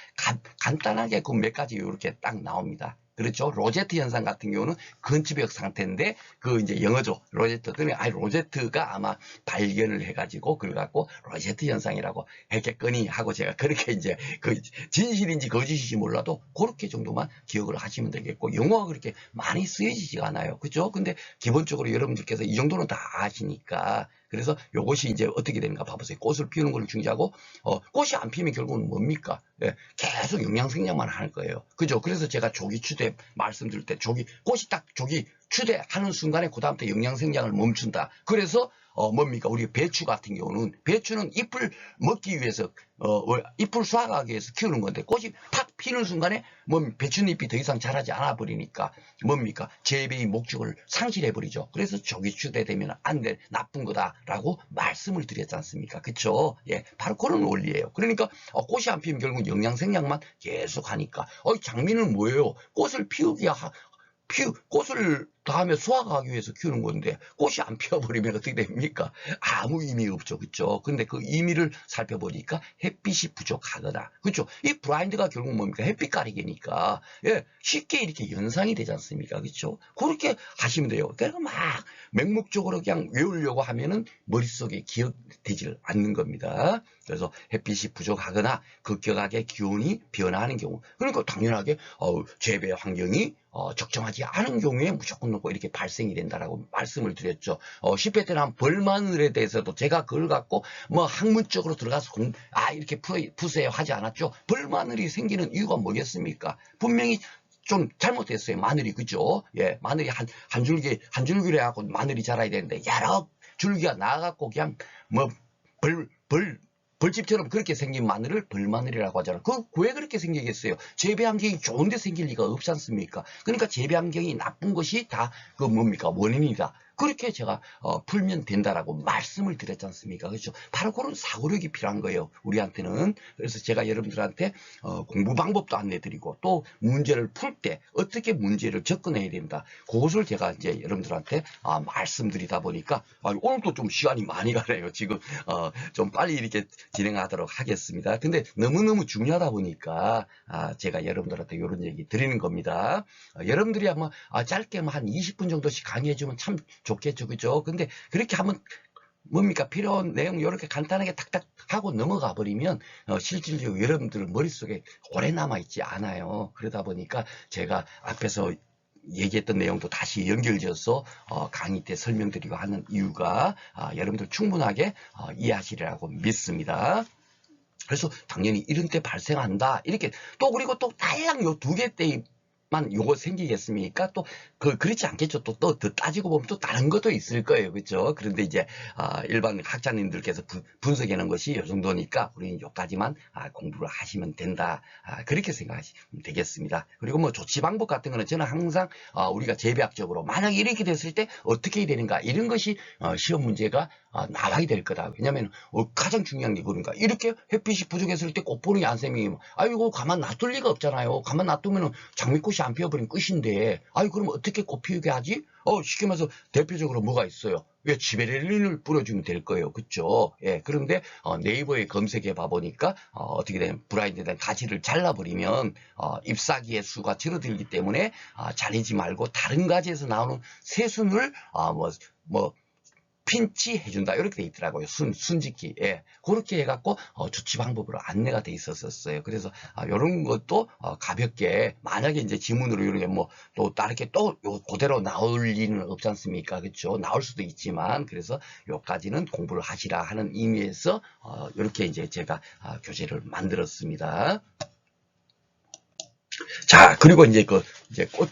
간단하게 몇 가지 이렇게 딱 나옵니다. 그렇죠. 로제트 현상 같은 경우는 건치벽 상태인데, 이제 영어죠. 로제트. 그러니까, 로제트가 아마 발견을 해가지고, 그걸 갖고 로제트 현상이라고 했겠거니 하고 제가 그렇게 이제, 진실인지 거짓인지 몰라도, 그렇게 정도만 기억을 하시면 되겠고, 영어가 그렇게 많이 쓰여지지가 않아요. 그죠? 근데 기본적으로 여러분들께서 이 정도는 다 아시니까, 그래서 요것이 이제 어떻게 되는가 봐보세요. 꽃을 피우는 걸 중요하고, 꽃이 안 피면 결국은 뭡니까? 예, 계속 영양생장만 할 거예요. 그죠? 그래서 제가 조기 추대 말씀드릴 때 꽃이 딱 조기 추대하는 순간에 그다음부터 영양생장을 멈춘다. 그래서 뭡니까? 우리 배추 같은 경우는 배추는 잎을 먹기 위해서 잎을 수확하기 위해서 키우는 건데 꽃이 탁 피는 순간에 배추잎이 더 이상 자라지 않아 버리니까 뭡니까? 재배의 목적을 상실해 버리죠. 그래서 조기 추대되면 안 돼, 나쁜 거다라고 말씀을 드렸지 않습니까? 그렇죠? 예, 바로 그런 원리예요. 그러니까 꽃이 안 피면 결국 영양생장만 계속 하니까 장미는 뭐예요? 꽃을 꽃을 다음에 수확하기 위해서 키우는 건데 꽃이 안 피어버리면 어떻게 됩니까? 아무 의미 없죠. 그렇죠? 근데 그 의미를 살펴보니까 햇빛이 부족하거나, 그렇죠? 이 블라인드가 결국 뭡니까? 햇빛 가리개니까, 예, 쉽게 이렇게 연상이 되지 않습니까? 그렇죠? 그렇게 하시면 돼요. 그러니까 막 맹목적으로 그냥 외우려고 하면은 머릿속에 기억되질 않는 겁니다. 그래서 햇빛이 부족하거나 급격하게 기온이 변화하는 경우, 그러니까 당연하게 재배 환경이 적정하지 않은 경우에 무조건 넣고 이렇게 발생이 된다라고 말씀을 드렸죠. 10회 때는 한 벌마늘에 대해서도 제가 그걸 갖고 뭐 학문적으로 들어가서 이렇게 푸세요 하지 않았죠. 벌마늘이 생기는 이유가 뭐겠습니까? 분명히 좀 잘못됐어요. 마늘이, 그죠? 예, 마늘이 한 줄기로 해갖고 마늘이 자라야 되는데 여러 줄기가 나가갖고 그냥 뭐 벌집처럼 그렇게 생긴 마늘을 벌마늘이라고 하잖아요. 왜 그렇게 생기겠어요? 재배 환경이 좋은데 생길 리가 없지 않습니까? 그러니까 재배 환경이 나쁜 것이 다 그 뭡니까? 원인이다. 그렇게 제가 풀면 된다라고 말씀을 드렸지 않습니까? 그렇죠? 바로 그런 사고력이 필요한 거예요. 우리한테는. 그래서 제가 여러분들한테 공부 방법도 안내드리고 또 문제를 풀 때 어떻게 문제를 접근해야 된다. 그것을 제가 이제 여러분들한테 말씀드리다 보니까 오늘도 좀 시간이 많이 가네요. 지금 좀 빨리 이렇게 진행하도록 하겠습니다. 근데 너무너무 중요하다 보니까 제가 여러분들한테 이런 얘기 드리는 겁니다. 여러분들이 아마 짧게 한 20분 정도씩 강의해주면 참 좋겠죠, 그죠? 근데 그렇게 하면 뭡니까? 필요한 내용 이렇게 간단하게 탁탁 하고 넘어가 버리면 실질적으로 여러분들 머릿속에 오래 남아있지 않아요. 그러다 보니까 제가 앞에서 얘기했던 내용도 다시 연결지어서 강의 때 설명드리고 하는 이유가 여러분들 충분하게 이해하시리라고 믿습니다. 그래서 당연히 이런 때 발생한다. 이렇게 또 그리고 또 딸랑 요 두 개 때만 요거 생기겠습니까? 또 그렇지 않겠죠. 또 더 따지고 보면 또 다른 것도 있을 거예요. 그렇죠? 그런데 이제 일반 학자님들께서 분석해 놓은 것이 요 정도니까 우리는 요까지만 공부를 하시면 된다. 그렇게 생각하시면 되겠습니다. 그리고 뭐 조치 방법 같은 거는 저는 항상 우리가 재배학적으로 만약에 이렇게 됐을 때 어떻게 해야 되는가 이런 것이 시험 문제가 나와야 될 거다. 왜냐하면 가장 중요한 게 그러니까 이렇게 햇빛이 부족했을 때 꽃보는 얀쌤이 아이고 가만 놔둘 리가 없잖아요. 가만 놔두면 장미꽃이 안 피어버린 끝인데 그럼 어떻게 꽃 피우게 하지? 쉽게 말해서 대표적으로 뭐가 있어요? 왜 지베렐린을 뿌려주면 될 거예요. 그쵸? 예, 그런데 네이버에 검색해 봐보니까 어떻게 되면 브라인드된 가지를 잘라버리면 잎사귀의 수가 줄어들기 때문에 자르지 말고 다른 가지에서 나오는 새순을 핀치 해준다 이렇게 돼 있더라고요. 순짓기. 예. 그렇게 해갖고 조치 방법으로 안내가 돼 있었어요. 그래서 이런 것도 가볍게 만약에 이제 지문으로 이런 게 뭐 또 다르게 또 그대로 나올 리는 없지 않습니까? 그렇죠? 나올 수도 있지만 그래서 요까지는 공부를 하시라 하는 의미에서 이렇게 이제 제가 교재를 만들었습니다. 자, 그리고 이제 이제 꽃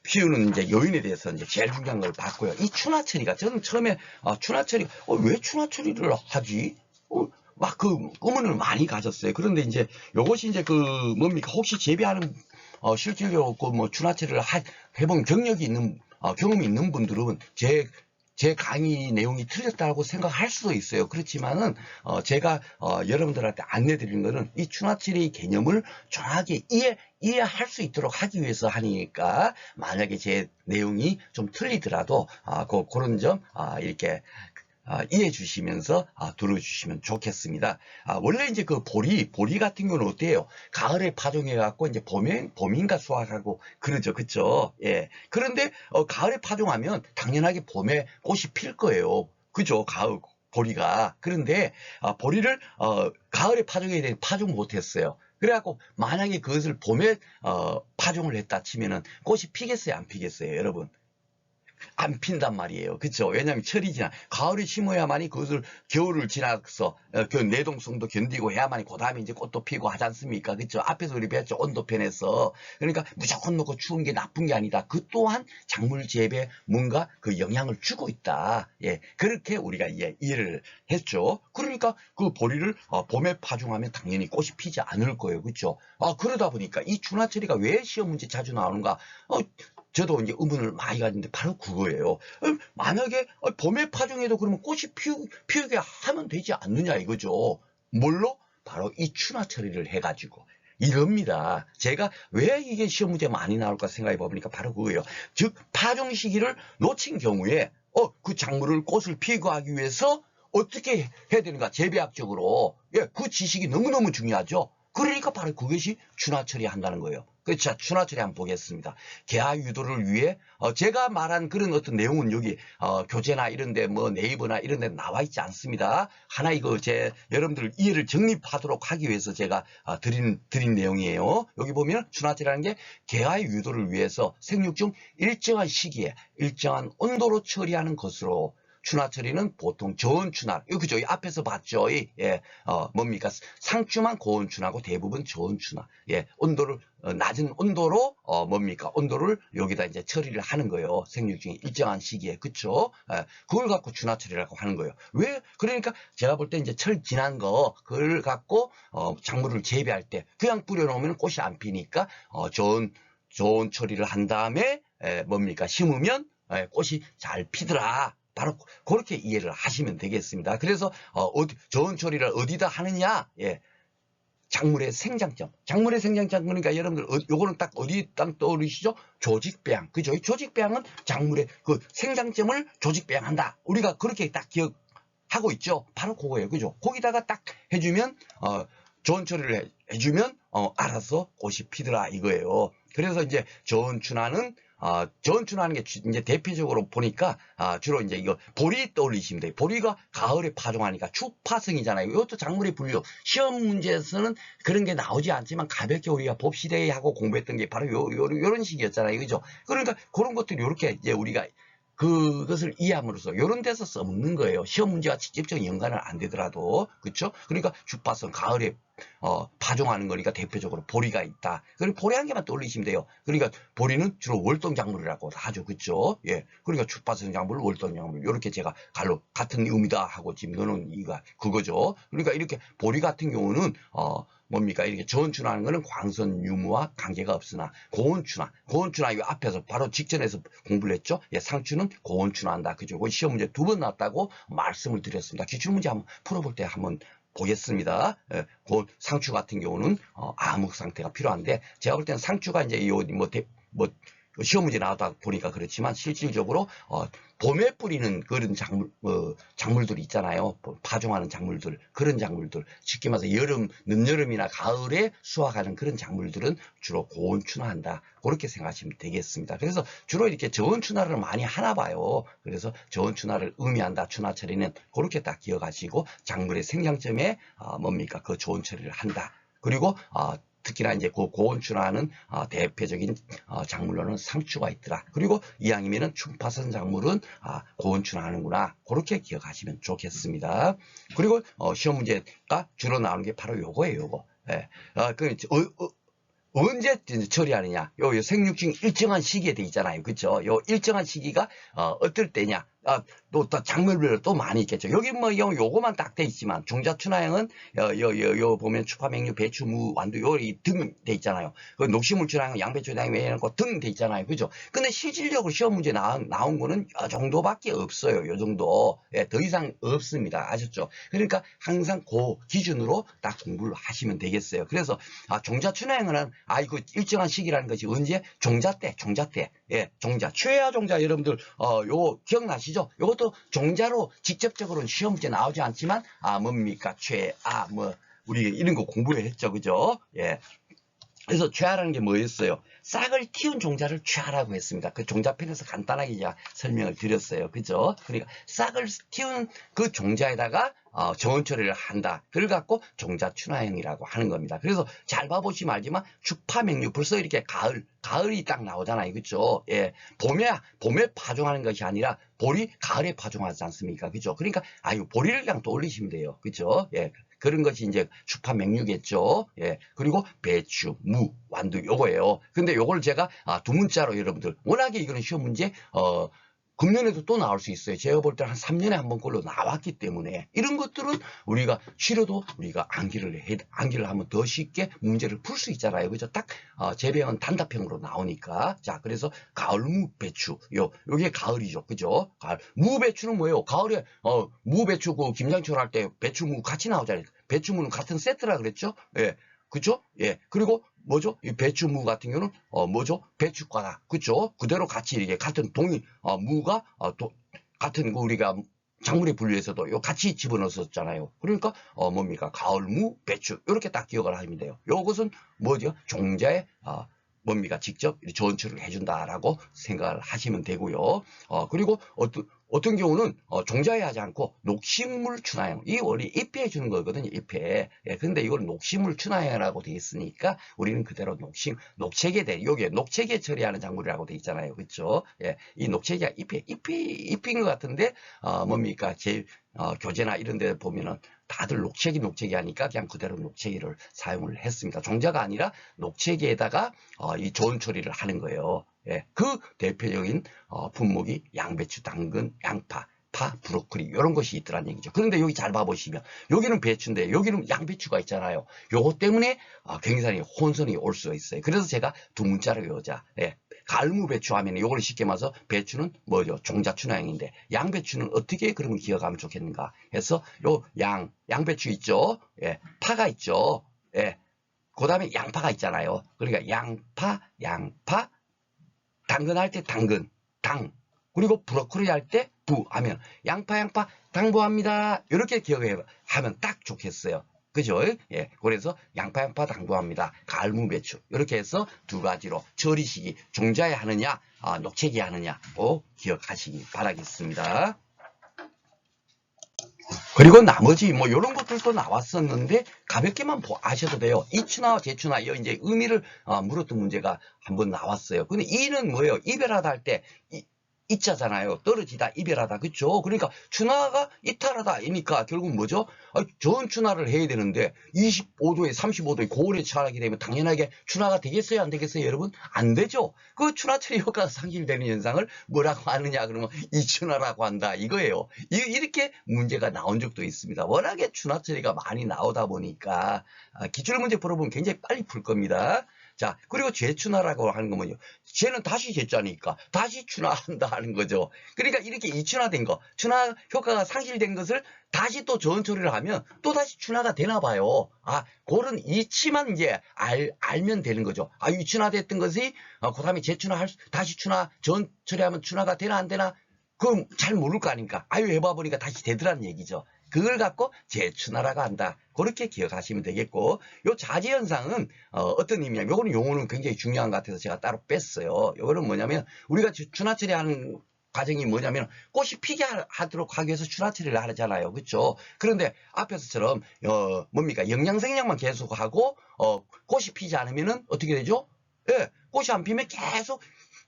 피우는 이제 요인에 대해서 이제 제일 중요한 걸 봤고요. 이 추나처리가 저는 처음에 추나처리 왜 추나처리를 하지? 막 그 의문을 많이 가졌어요. 그런데 이제 요것이 이제 뭡니까? 혹시 재배하는 실질적으로 뭐 추나처리를 해본 경력이 있는 경험이 있는 분들은 제 강의 내용이 틀렸다고 생각할 수도 있어요. 그렇지만은 제가 여러분들한테 안내드리는 거는 이 추나처리 개념을 정확하게 이해할 수 있도록 하기 위해서 하니까 만약에 제 내용이 좀 틀리더라도 그런 점 이렇게 이해해 주시면서 들어주시면 좋겠습니다. 원래 이제 보리 같은 경우는 어때요? 가을에 파종해 갖고 이제 봄인가 수확하고 그러죠. 그쵸? 예. 그런데 가을에 파종하면 당연하게 봄에 꽃이 필 거예요. 그죠? 보리가. 그런데 보리를 가을에 파종해야 되는데 파종 못 했어요. 그래갖고 만약에 그것을 봄에 파종을 했다 치면은 꽃이 피겠어요? 안 피겠어요? 여러분? 안 핀단 말이에요. 그쵸? 왜냐면 철이 지나, 가을에 심어야만이 그것을 겨울을 지나서 그 내동성도 견디고 해야만이 그 다음에 이제 꽃도 피고 하지 않습니까? 그쵸? 앞에서 우리 배웠죠. 온도편에서. 그러니까 무조건 넣고 추운 게 나쁜 게 아니다. 그 또한 작물 재배에 뭔가 그 영향을 주고 있다. 예. 그렇게 우리가 이해를 했죠. 그러니까 그 보리를 봄에 파종하면 당연히 꽃이 피지 않을 거예요. 그쵸? 그러다 보니까 이 준화처리가 왜 시험 문제 자주 나오는가? 저도 이제 의문을 많이 가지는데 바로 그거예요. 만약에 봄에 파종해도 그러면 꽃이 피우게 하면 되지 않느냐 이거죠. 뭘로? 바로 이 추나 처리를 해가지고 이럽니다. 제가 왜 이게 시험 문제 많이 나올까 생각해 보니까 바로 그거예요. 즉, 파종 시기를 놓친 경우에, 그 작물을 꽃을 피구하기 위해서 어떻게 해야 되는가, 재배학적으로. 예, 그 지식이 너무너무 중요하죠. 그러니까 바로 그것이 추나 처리한다는 거예요. 그렇죠. 추나 처리 한번 보겠습니다. 개화 유도를 위해 제가 말한 그런 어떤 내용은 여기 교재나 이런데 뭐 네이버나 이런데 나와 있지 않습니다. 하나 이거 여러분들 이해를 정립하도록 하기 위해서 제가 드린 내용이에요. 여기 보면 추나 처리라는 게 개화 유도를 위해서 생육 중 일정한 시기에 일정한 온도로 처리하는 것으로. 추나 처리는 보통 저온 추나, 그죠? 앞에서 봤죠? 예, 뭡니까? 상추만 고온 추나고 대부분 저온 추나. 예, 온도를, 낮은 온도로, 뭡니까? 온도를 여기다 이제 처리를 하는 거예요. 생육 중에 일정한 시기에. 그쵸? 예, 그걸 갖고 추나 처리라고 하는 거예요. 왜? 그러니까 제가 볼 때 이제 철 지난 거, 그걸 갖고, 작물을 재배할 때 그냥 뿌려놓으면 꽃이 안 피니까, 저온 처리를 한 다음에, 뭡니까? 심으면, 꽃이 잘 피더라. 바로 그렇게 이해를 하시면 되겠습니다. 그래서 저온 처리를 어디다 하느냐? 예, 작물의 생장점. 작물의 생장점 그러니까 여러분들 요거는 딱 어디 딱 떠오르시죠? 조직배양. 그죠? 조직배양은 작물의 그 생장점을 조직배양한다. 우리가 그렇게 딱 기억하고 있죠. 바로 그거예요. 그죠? 거기다가 딱 해주면 저온 처리를 해주면 알아서 꽃이 피더라 이거예요. 그래서 이제 저온 추나는 저온추나는 게 이제 대표적으로 보니까 주로 이제 이거 보리 떠올리시면 돼요. 보리가 가을에 파종하니까 축파성이잖아요. 이것도 작물의 분류. 시험 문제에서는 그런 게 나오지 않지만 가볍게 우리가 봅시대 하고 공부했던 게 바로 요런 식이었잖아요. 그죠? 그러니까 그런 것들이 이렇게 이제 우리가 그것을 이해함으로써 이런 데서 써먹는 거예요. 시험 문제와 직접적인 연관은 안 되더라도. 그렇죠? 그러니까 주파성 가을에 파종하는 거니까 대표적으로 보리가 있다. 그럼 보리 한 개만 떠올리시면 돼요. 그러니까 보리는 주로 월동 작물이라고 하죠. 그렇죠? 예. 그러니까 주파성 작물, 월동 작물 이렇게 제가 같은 의미다 하고 지금 넣는 이가 그거죠. 그러니까 이렇게 보리 같은 경우는 뭡니까? 이렇게 저온추나하는 거는 광선 유무와 관계가 없으나 고온추나 이 앞에서 바로 직전에서 공부를 했죠. 예, 상추는 고온추나한다. 그죠? 시험 문제 2번 나왔다고 말씀을 드렸습니다. 기출문제 한번 풀어볼 때 한번 보겠습니다. 예, 상추 같은 경우는 암흑 상태가 필요한데 제가 볼 때는 상추가 이제 시험 문제 나오다 보니까 그렇지만 실질적으로 봄에 뿌리는 그런 작물들이 있잖아요. 파종하는 작물들, 그런 작물들. 쉽게 말해서 늦여름이나 가을에 수확하는 그런 작물들은 주로 고온추나한다. 그렇게 생각하시면 되겠습니다. 그래서 주로 이렇게 저온추나를 많이 하나 봐요. 그래서 저온추나를 의미한다. 추나 처리는 그렇게 딱 기억하시고 작물의 생장점에 뭡니까? 그 저온 처리를 한다. 그리고 특히나 이제 그 고온추나는 대표적인 작물로는 상추가 있더라. 그리고 이왕이면은 충파선 작물은 고온추나 하는구나. 그렇게 기억하시면 좋겠습니다. 그리고 시험 문제가 주로 나오는 게 바로 요거예요. 요거. 예. 언제 처리하느냐? 요 생육 중 일정한 시기에 돼 있잖아요. 그쵸? 요 일정한 시기가 어떨 때냐? 또 작물별로 또 많이 있겠죠. 여기 뭐 요거만 딱 돼 있지만 종자추나형은 요 보면 추파맹류, 배추, 무, 완두 요리 등 돼 있잖아요. 그 녹시물추나형, 양배추나형 외에는 등 돼 있잖아요. 그죠? 근데 실질적으로 시험 문제 나온 거는 요 정도밖에 없어요. 요 정도. 예, 더 이상 없습니다. 아셨죠? 그러니까 항상 그 기준으로 딱 공부를 하시면 되겠어요. 그래서 종자추나형은 이거 일정한 시기라는 것이 언제? 종자 때. 예, 종자. 최하 종자 여러분들 요거 기억나시죠? 이것도 종자로 직접적으로는 시험 문제 나오지 않지만 뭡니까? 우리 이런 거 공부를 했죠. 그죠? 예. 그래서 최하라는 게 뭐였어요? 싹을 틔운 종자를 최하라고 했습니다. 그 종자편에서 간단하게 제가 설명을 드렸어요. 그죠? 그러니까 싹을 틔운 그 종자에다가 저온 처리를 한다. 그걸 갖고 종자추나형이라고 하는 겁니다. 그래서 잘 봐보시면 알지만 주파맹류 벌써 이렇게 가을이 딱 나오잖아요. 그죠? 예. 봄에 파종하는 것이 아니라 보리 가을에 파종하지 않습니까? 그죠? 그러니까 보리를 그냥 떠올리시면 돼요. 그죠? 예. 그런 것이 이제 주파맹류겠죠. 예. 그리고 배추, 무, 완두 요거예요. 근데 요걸 제가 두 문자로 여러분들 워낙에 이거는 시험 문제 금년에도 또 나올 수 있어요. 제가 볼 때는 한 3년에 한 번꼴로 나왔기 때문에 이런 것들은 우리가 쉬려도 우리가 암기를 하면 더 쉽게 문제를 풀 수 있잖아요. 그죠? 딱 재배형은 단답형으로 나오니까. 자, 그래서 가을무 배추 요게 가을이죠. 그죠? 가을 무 배추는 뭐예요? 가을에 무 배추 그 김장철 할 때 배추 무 같이 나오잖아요. 배추 무는 같은 세트라 그랬죠? 예. 그쵸? 예. 그리고 뭐죠? 이 배추, 무 같은 경우는, 뭐죠? 배추과다. 그쵸? 그대로 같이 이렇게 같은 무가, 같은 우리가 작물에 분류해서도 요 같이 집어넣었잖아요. 그러니까, 뭡니까? 가을무, 배추. 이렇게 딱 기억을 하시면 돼요. 요것은 뭐죠? 종자의, 뭡니까? 직접 전출을 해준다라고 생각을 하시면 되고요. 그리고 어떤 경우는 종자에 하지 않고 녹식물 춘화형. 이 원래 잎에 해주는 거거든요. 잎에. 예, 근데 이걸 녹식물 춘화형이라고 되어 있으니까 우리는 그대로 녹채게 여기에 녹채게 처리하는 작물이라고 되어 있잖아요. 그렇죠? 예, 이 녹채기가 잎인 것 같은데 뭡니까? 교재나 이런 데 보면은 다들 녹채기 하니까 그냥 그대로 녹채기를 사용을 했습니다. 종자가 아니라 녹채기에다가 이 저온 처리를 하는 거예요. 예, 그 대표적인 품목이 양배추, 당근, 양파, 파, 브로콜리 이런 것이 있더란 얘기죠. 그런데 여기 잘 봐보시면 여기는 배추인데 여기는 양배추가 있잖아요. 요거 때문에 굉장히 혼선이 올 수가 있어요. 그래서 제가 두 문자로 외우자. 예, 갈무 배추 하면 이걸 쉽게 말해서 배추는 뭐죠? 종자춘화형인데 양배추는 어떻게 그러면 기억하면 좋겠는가 해서 요 양배추 있죠? 예, 파가 있죠? 예, 그 다음에 양파가 있잖아요. 그러니까 양파, 당근 할 때 당. 그리고 브로콜리 할 때 부 하면 양파, 당부합니다. 이렇게 기억하면 딱 좋겠어요. 그죠? 예. 그래서 양파, 당부합니다. 가을무 배추. 이렇게 해서 두 가지로 처리 시기, 종자에 하느냐, 녹채기에 하느냐, 꼭 기억하시기 바라겠습니다. 그리고 나머지 뭐 이런 것들도 나왔었는데 가볍게만 아셔도 돼요. 이추나와 제추나 이제 의미를 물었던 문제가 한번 나왔어요. 근데 이는 뭐예요? 이별하다 할 때 이자잖아요. 떨어지다, 이별하다. 그쵸? 그러니까 추나가 이탈하다 이니까 결국 뭐죠? 저온 추나를 해야 되는데 25도에 35도에 고온에 처하게 되면 당연하게 추나가 되겠어요? 안 되겠어요? 여러분? 안 되죠? 그 추나 처리 효과가 상실되는 현상을 뭐라고 하느냐? 그러면 이추나라고 한다. 이거예요. 이렇게 문제가 나온 적도 있습니다. 워낙에 추나 처리가 많이 나오다 보니까 기출문제 풀어보면 굉장히 빨리 풀 겁니다. 자, 그리고 재춘화라고 하는 거면요. 쟤는 다시 재자니까 다시 춘화한다 하는 거죠. 그러니까 이렇게 이춘화된 거, 춘화 효과가 상실된 것을 다시 또 저온 처리를 하면 또 다시 춘화가 되나 봐요. 그런 이치만 이제 알면 되는 거죠. 이춘화됐던 것이 그 다음에 다시 저온 처리하면 춘화가 되나 안 되나? 그럼 잘 모를 거 아닙니까? 해봐보니까 다시 되더라는 얘기죠. 그걸 갖고 재춘화라고 한다. 그렇게 기억하시면 되겠고, 요 자재현상은 어떤 의미냐면, 요거는 용어는 굉장히 중요한 것 같아서 제가 따로 뺐어요. 요거는 뭐냐면 우리가 춘화 처리하는 과정이 뭐냐면 꽃이 피게 하도록 하기 위해서 춘화 처리를 하잖아요. 그렇죠? 그런데 앞에서처럼 뭡니까? 영양생략만 계속하고 꽃이 피지 않으면은 어떻게 되죠? 예, 꽃이 안 피면 계속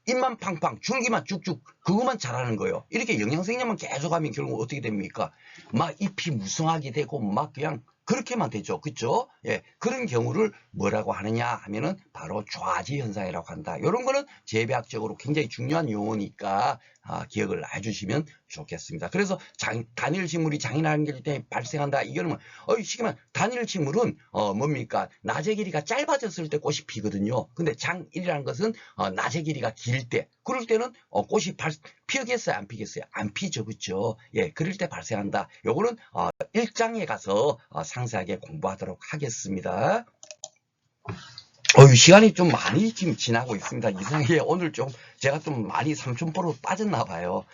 잎만 팡팡, 줄기만 쭉쭉, 그것만 자라는 거예요. 이렇게 영양생략만 계속하면 결국 어떻게 됩니까? 막 잎이 무성하게 되고 막 그냥 그렇게만 되죠. 그쵸? 예. 그런 경우를 뭐라고 하느냐 하면은 바로 좌지 현상이라고 한다. 이런 거는 재배학적으로 굉장히 중요한 용어니까 기억을 해주시면 좋겠습니다. 그래서 단일 식물이 장인하는 길 때 발생한다. 이거는 시기만 단일 식물은 뭡니까? 낮의 길이가 짧아졌을 때 꽃이 피거든요. 근데 장일이라는 것은 낮의 길이가 길 때, 그럴 때는 꽃이 피겠어요? 안 피겠어요? 안 피죠. 그쵸? 예. 그럴 때 발생한다. 요거는 1장에 가서 상세하게 공부하도록 하겠습니다. 시간이 좀 많이 지금 지나고 있습니다. 이상하게 오늘 제가 좀 많이 삼촌포로 빠졌나 봐요.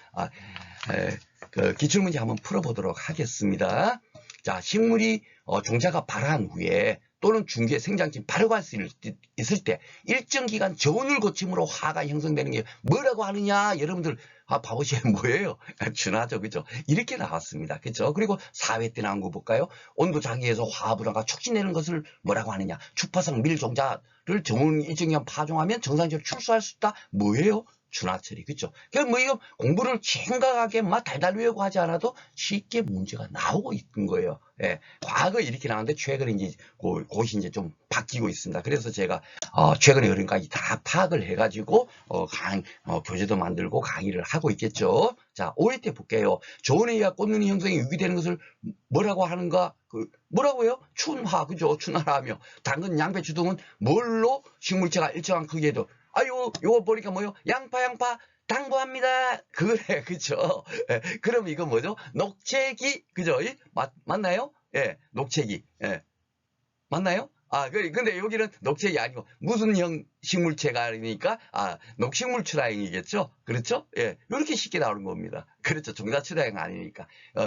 그 기출문제 한번 풀어보도록 하겠습니다. 자, 식물이 종자가 발화한 후에 또는 중기의 생장期발효가 있을 때 일정 기간 저온을 거침으로 화가 형성되는 게 뭐라고 하느냐? 여러분들 봐보시면 뭐예요? 준하죠. 그죠? 이렇게 나왔습니다. 그죠? 그리고 4회 때 나온 거 볼까요? 온도 장기에서 화분화가 촉진되는 것을 뭐라고 하느냐? 주파성 밀종자를 저온 일정 기간 파종하면 정상적으로 출소할 수 있다. 뭐예요? 준하처리. 그죠? 그러니까 이거 공부를 심각하게 막 달달 외우고 하지 않아도 쉽게 문제가 나오고 있는 거예요. 예. 과거 이렇게 나왔는데 최근에 이제 그것이 이제 좀 바뀌고 있습니다. 그래서 제가 최근에 그런까지 다 파악을 해가지고 교재도 만들고 강의를 하고 있겠죠. 자, 5회 때 볼게요. 저온에 의한 꽃눈이 형성이 유기되는 것을 뭐라고 하는가? 뭐라고요? 춘화. 그죠? 춘화라 하며 당근, 양배추 등은 뭘로 식물체가 일정한 크기에도 요거 보니까 뭐요? 양파 당부합니다. 그래, 그죠? 예, 그럼 이거 뭐죠? 녹채기, 그죠? 맞나요? 예, 녹채기. 예, 맞나요? 근데 여기는 녹색이 아니고 무슨 형 식물체가 그러니까 녹식물 출하형이겠죠. 그렇죠? 예, 이렇게 쉽게 나오는 겁니다. 그렇죠. 종자출하형 아니니까.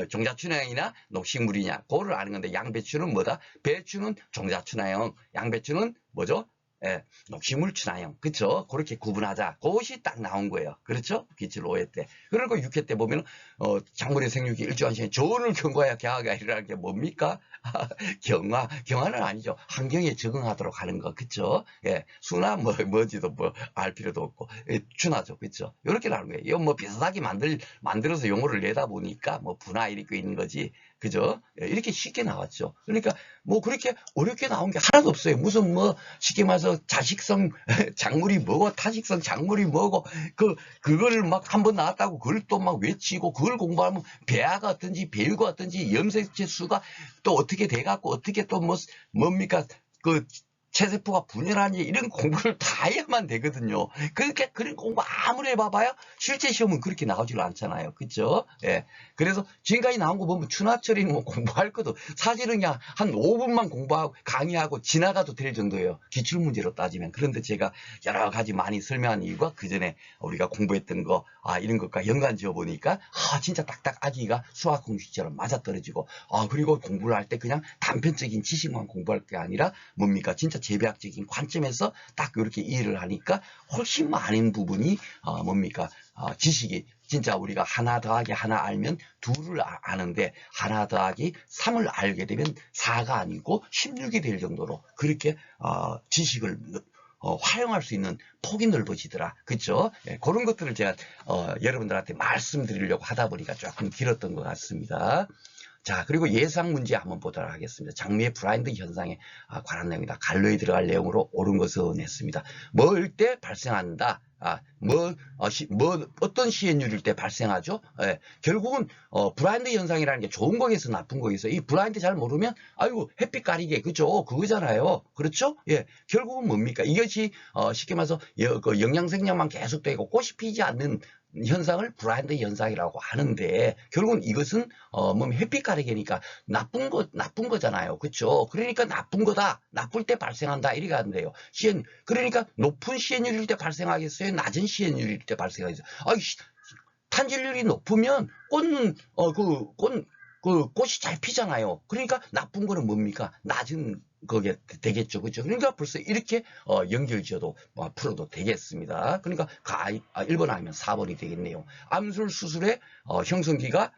종자출하형이나 녹식물이냐, 그거를 아는 건데 양배추는 뭐다? 배추는 종자출하형, 양배추는 뭐죠? 예, 녹식물 출하형. 그렇죠? 그렇게 구분하자. 그것이 딱 나온 거예요. 그렇죠? 기출 5회 때. 그리고 6회 때 보면 작물의 생육이 일정한 시간에 조언을 경과해야 개화가 일어나는 게 뭡니까? 경화는 아니죠. 환경에 적응하도록 하는 거, 그쵸? 예, 수나 뭐지도 알 필요도 없고, 예, 준하죠, 그쵸? 이렇게 나오는 거예요. 이건 비슷하게 만들어서 용어를 내다 보니까 분화 이렇게 있는 거지, 그죠? 예, 이렇게 쉽게 나왔죠. 그러니까 그렇게 어렵게 나온 게 하나도 없어요. 무슨 쉽게 말해서 자식성 작물이 뭐고 타식성 작물이 뭐고 그걸 막 한 번 나왔다고 그걸 또 막 외치고 그걸 공부하면 배아가 어떤지 배유가 어떤지 염색체 수가 또 어떻게 돼갖고 어떻게 또 뭡니까 체세포가 분열하는지 이런 공부를 다 해야만 되거든요. 그러니까 그런 공부 아무리 해봐봐요. 실제 시험은 그렇게 나오질 않잖아요. 그쵸? 예. 그래서 지금까지 나온 거 보면 춘하철이는 공부할 것도 사실은 그냥 한 5분만 공부하고 강의하고 지나가도 될 정도예요. 기출문제로 따지면. 그런데 제가 여러 가지 많이 설명한 이유가 그 전에 우리가 공부했던 거 이런 것과 연관 지어 보니까 진짜 딱딱 아기가 수학 공식처럼 맞아떨어지고 그리고 공부를 할 때 그냥 단편적인 지식만 공부할 게 아니라 뭡니까? 진짜 재배학적인 관점에서 딱 이렇게 이해를 하니까 훨씬 많은 부분이 뭡니까? 지식이 진짜 우리가 하나 더하기 하나 알면 둘을 아는데 하나 더하기 3을 알게 되면 4가 아니고 16이 될 정도로 그렇게 지식을 활용할 수 있는 폭이 넓어지더라. 그쵸? 예, 그런 것들을 제가 여러분들한테 말씀드리려고 하다 보니까 조금 길었던 것 같습니다. 자, 그리고 예상 문제 한번 보도록 하겠습니다. 장미의 브라인드 현상에 관한 내용이다. 갈로에 들어갈 내용으로 옳은 것을 냈습니다. 뭐일 때 발생한다. 어떤 시행률일 때 발생하죠? 예, 결국은 브라인드 현상이라는 게 좋은 거겠어, 나쁜 거겠어. 이 브라인드 잘 모르면 아이고 햇빛 가리개 그죠? 그거잖아요. 그렇죠? 예, 결국은 뭡니까? 이것이 쉽게 말해서 영양생략만 계속되고 꽃이 피지 않는 현상을 브라인드 현상이라고 하는데 결국은 이것은 햇빛 가리개니까 나쁜 거잖아요. 그렇죠? 그러니까 나쁜 거다. 나쁠 때 발생한다. 이렇게 하는데요. 그러니까 높은 시행률일 때 발생하겠어요? 낮은 시행률일 때 발생하겠어요? 탄질률이 높으면 꽃이 잘 피잖아요. 그러니까 나쁜 거는 뭡니까? 낮은 그게 되겠죠. 그렇죠? 그러니까 벌써 이렇게 연결 지어도 풀어도 되겠습니다. 그러니까 1번 아니면 4번이 되겠네요. 암술 수술의 형성기가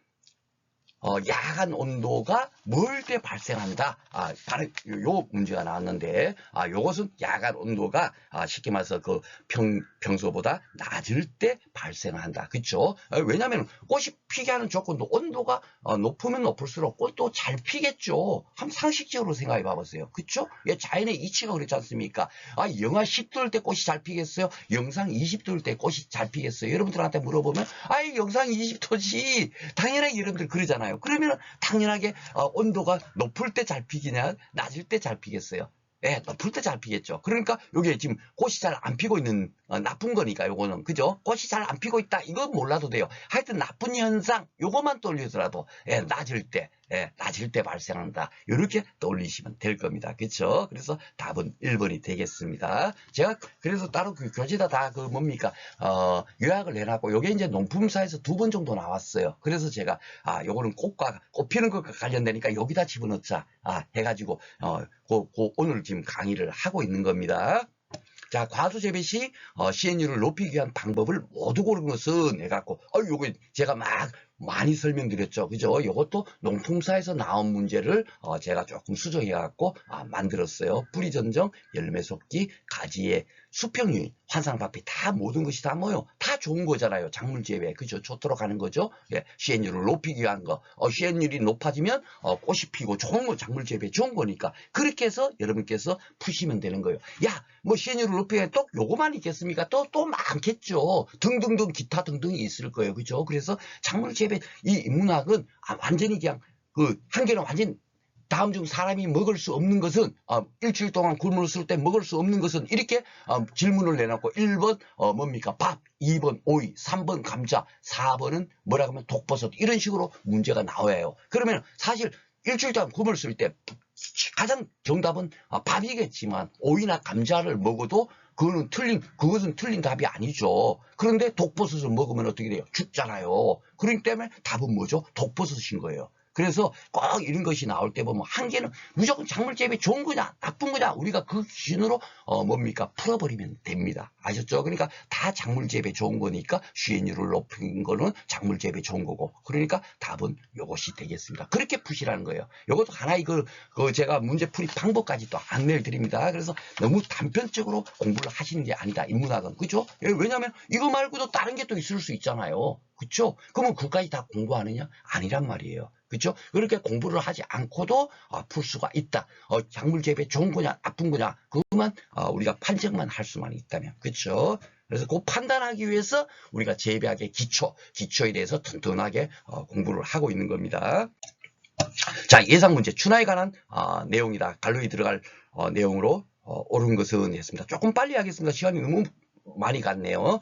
야간 온도가 뭘 때 발생한다. 바로 요 문제가 나왔는데, 요것은 야간 온도가 쉽게 말해서 평소보다 낮을 때 발생한다. 그쵸? 왜냐면 꽃이 피게 하는 조건도 온도가 높으면 높을수록 꽃도 잘 피겠죠. 한번 상식적으로 생각해 봐보세요. 그쵸? 자연의 이치가 그렇지 않습니까? 영하 10도일 때 꽃이 잘 피겠어요? 영상 20도일 때 꽃이 잘 피겠어요? 여러분들한테 물어보면, 영상 20도지. 당연하게 여러분들 그러잖아요. 그러면 당연하게 온도가 높을 때 잘 피기냐 낮을 때 잘 피겠어요. 예, 높을 때 잘 피겠죠. 그러니까 이게 지금 꽃이 잘 안 피고 있는 나쁜 거니까 요거는 그죠? 꽃이 잘 안 피고 있다 이건 몰라도 돼요. 하여튼 나쁜 현상 요것만 떠올리더라도 낮을 때 발생한다. 이렇게 떠올리시면 될 겁니다. 그렇죠? 그래서 답은 1번이 되겠습니다. 제가 그래서 따로 교재에다 다 뭡니까 요약을 해놨고 요게 이제 농품사에서 2번 정도 나왔어요. 그래서 제가 요거는 꽃 피는 것과 관련되니까 여기다 집어넣자 해가지고 오늘 지금 강의를 하고 있는 겁니다. 자, 과수 재배 시 시행률을 높이기 위한 방법을 모두 고른 것은 해갖고 요거 제가 많이 설명드렸죠. 그죠? 이것도 농품사에서 나온 문제를 제가 조금 수정해갖고 만들었어요. 뿌리 전정, 열매 속기, 가지의 수평률, 환상박피 다 모든 것이 다 뭐요? 다 좋은 거잖아요. 작물 재배. 그죠? 좋도록 하는 거죠. 예, 시행률을 높이기 위한 거. 시행률이 높아지면 꽃이 피고 좋은 거 작물 재배 좋은 거니까. 그렇게 해서 여러분께서 푸시면 되는 거예요. 야, 시행률을 높이기 위해 또 요거만 있겠습니까? 또 많겠죠. 등등등 기타 등등이 있을 거예요. 그죠? 그래서 작물 재배 이 문학은 완전히 그냥 한계는 완전 다음 중 사람이 먹을 수 없는 것은 일주일 동안 굶을 쓸 때 먹을 수 없는 것은 이렇게 질문을 내놓고 1번 뭡니까 밥, 2번 오이, 3번 감자, 4번은 뭐라고 하면 독버섯 이런 식으로 문제가 나와요. 그러면 사실 일주일 동안 굶을 쓸 때 가장 정답은 밥이겠지만 오이나 감자를 먹어도 그것은 틀린 답이 아니죠. 그런데 독버섯을 먹으면 어떻게 돼요? 죽잖아요. 그렇기 때문에 답은 뭐죠? 독버섯인 거예요. 그래서 꼭 이런 것이 나올 때 보면 한 개는 무조건 작물재배 좋은 거냐 나쁜 거냐 우리가 그 기준으로 뭡니까 풀어버리면 됩니다. 아셨죠? 그러니까 다 작물재배 좋은 거니까 쉬행률을 높인 거는 작물재배 좋은 거고 그러니까 답은 요것이 되겠습니다. 그렇게 푸시라는 거예요. 요것도 하나의 그 제가 문제풀이 방법까지 또 안내를 드립니다. 그래서 너무 단편적으로 공부를 하시는 게 아니다. 인문학은. 그죠? 왜냐하면 이거 말고도 다른 게 또 있을 수 있잖아요. 그렇죠? 그러면 그까지 다 공부하느냐? 아니란 말이에요. 그렇죠? 그렇게 공부를 하지 않고도 풀 수가 있다. 작물 재배 좋은 거냐 나쁜 거냐 그것만 우리가 판정만 할 수만 있다면 그렇죠? 그래서 그 판단하기 위해서 우리가 재배학의 기초에 대해서 튼튼하게 공부를 하고 있는 겁니다. 자, 예상 문제 춘화에 관한 내용이다. 갈로에 들어갈 내용으로 옳은 것은 했습니다. 조금 빨리 하겠습니다. 시간이 너무 많이 갔네요.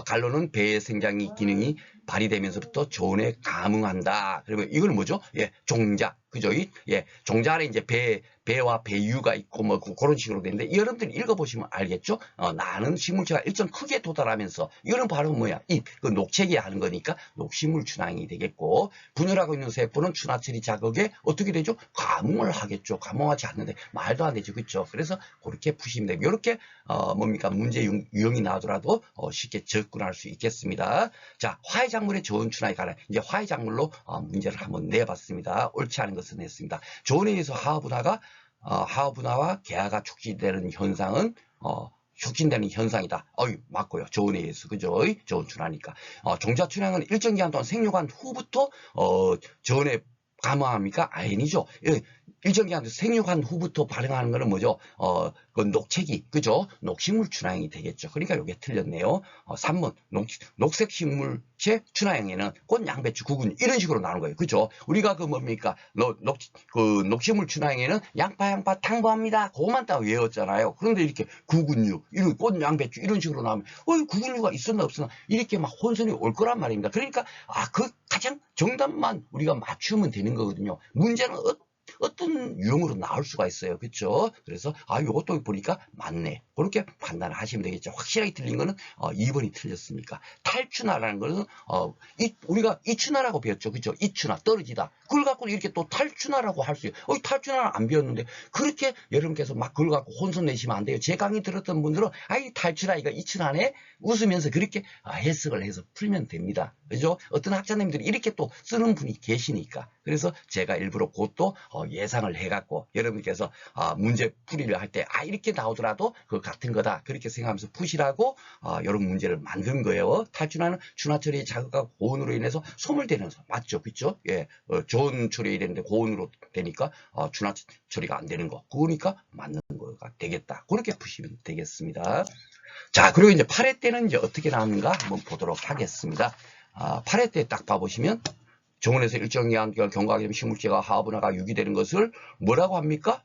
갈로는 배의 생장이 기능이 발휘되면서부터 조언에 감응한다. 그러면 이거는 뭐죠? 예, 종자. 그죠? 예, 종자 안에 이제 배와 배유가 있고 뭐 그런 식으로 되는데 여러분들이 읽어보시면 알겠죠? 나는 식물체가 일정 크기에 도달하면서 이거는 바로 뭐야? 그 녹책이 하는 거니까 녹식물 춘향이 되겠고 분열하고 있는 세포는 춘화처리 자극에 어떻게 되죠? 감응을 하겠죠. 감응하지 않는데 말도 안 되죠. 그렇죠? 그래서 그렇게 푸시면 됩니다. 이렇게 뭡니까? 문제 유형이 나오더라도 쉽게 접근할 수 있겠습니다. 자, 화훼작물의 조언 춘화에 관한 이제 화훼작물로 문제를 한번 내봤습니다. 옳지 않은 것은 했습니다. 조언에 의해서 하화분화와 개화가 촉진되는 현상은 촉진되는 현상이다. 맞고요. 조언에 의해서 그죠? 조언 춘화니까 종자 춘향은 일정 기간 동안 생육한 후부터 조언에 감화합니까? 아니죠. 일정 기간 생육한 후부터 발행하는 거는 뭐죠? 그 녹책이 그죠? 녹식물 춘화형이 되겠죠. 그러니까 이게 틀렸네요. 3번 녹색 식물체 춘화형에는 꽃, 양배추, 구근 이런 식으로 나오는 거예요. 그죠? 우리가 그 뭡니까? 녹식물 춘화형에는 양파 당부합니다. 그것만 딱 외웠잖아요. 그런데 이렇게 구근류, 이런 꽃, 양배추 이런 식으로 나오면 구근류가 있었나 없었나 이렇게 막 혼선이 올 거란 말입니다. 그러니까 그 가장 정답만 우리가 맞추면 되는 거거든요. 문제는 어떤 유형으로 나올 수가 있어요. 그렇죠? 그래서 요것도 보니까 맞네. 그렇게 판단을 하시면 되겠죠. 확실하게 틀린 거는 2번이 틀렸습니까? 탈춘화라는 것은 우리가 이춘화라고 배웠죠. 그렇죠? 이춘화 떨어지다. 그걸 갖고 이렇게 또 탈춘화라고 할 수 있어요. 탈춘화는 안 배웠는데 그렇게 여러분께서 막 그걸 갖고 혼선 내시면 안 돼요. 제 강의 들었던 분들은 탈춘화 이거 이춘화네 웃으면서 그렇게 해석을 해서 풀면 됩니다. 그죠? 어떤 학자님들이 이렇게 또 쓰는 분이 계시니까. 그래서 제가 일부러 그것도 예상을 해갖고 여러분께서 문제 풀이를 할 때 이렇게 나오더라도 그 같은 거다 그렇게 생각하면서 푸시라고 이런 문제를 만든 거예요. 탈춘화는 춘화처리 자극과 고온으로 인해서 소멸되는 맞죠? 그렇죠? 예, 좋은 처리해야 되는데 고온으로 되니까 춘화 처리가 안 되는 거 그거니까 맞는 거가 되겠다. 그렇게 푸시면 되겠습니다. 자, 그리고 이제 8회 때는 이제 어떻게 나오는가 한번 보도록 하겠습니다. 8회 때 딱 봐보시면 정원에서 일정 기간 경과하게 되면 식물체가 하분화가 유기되는 것을 뭐라고 합니까?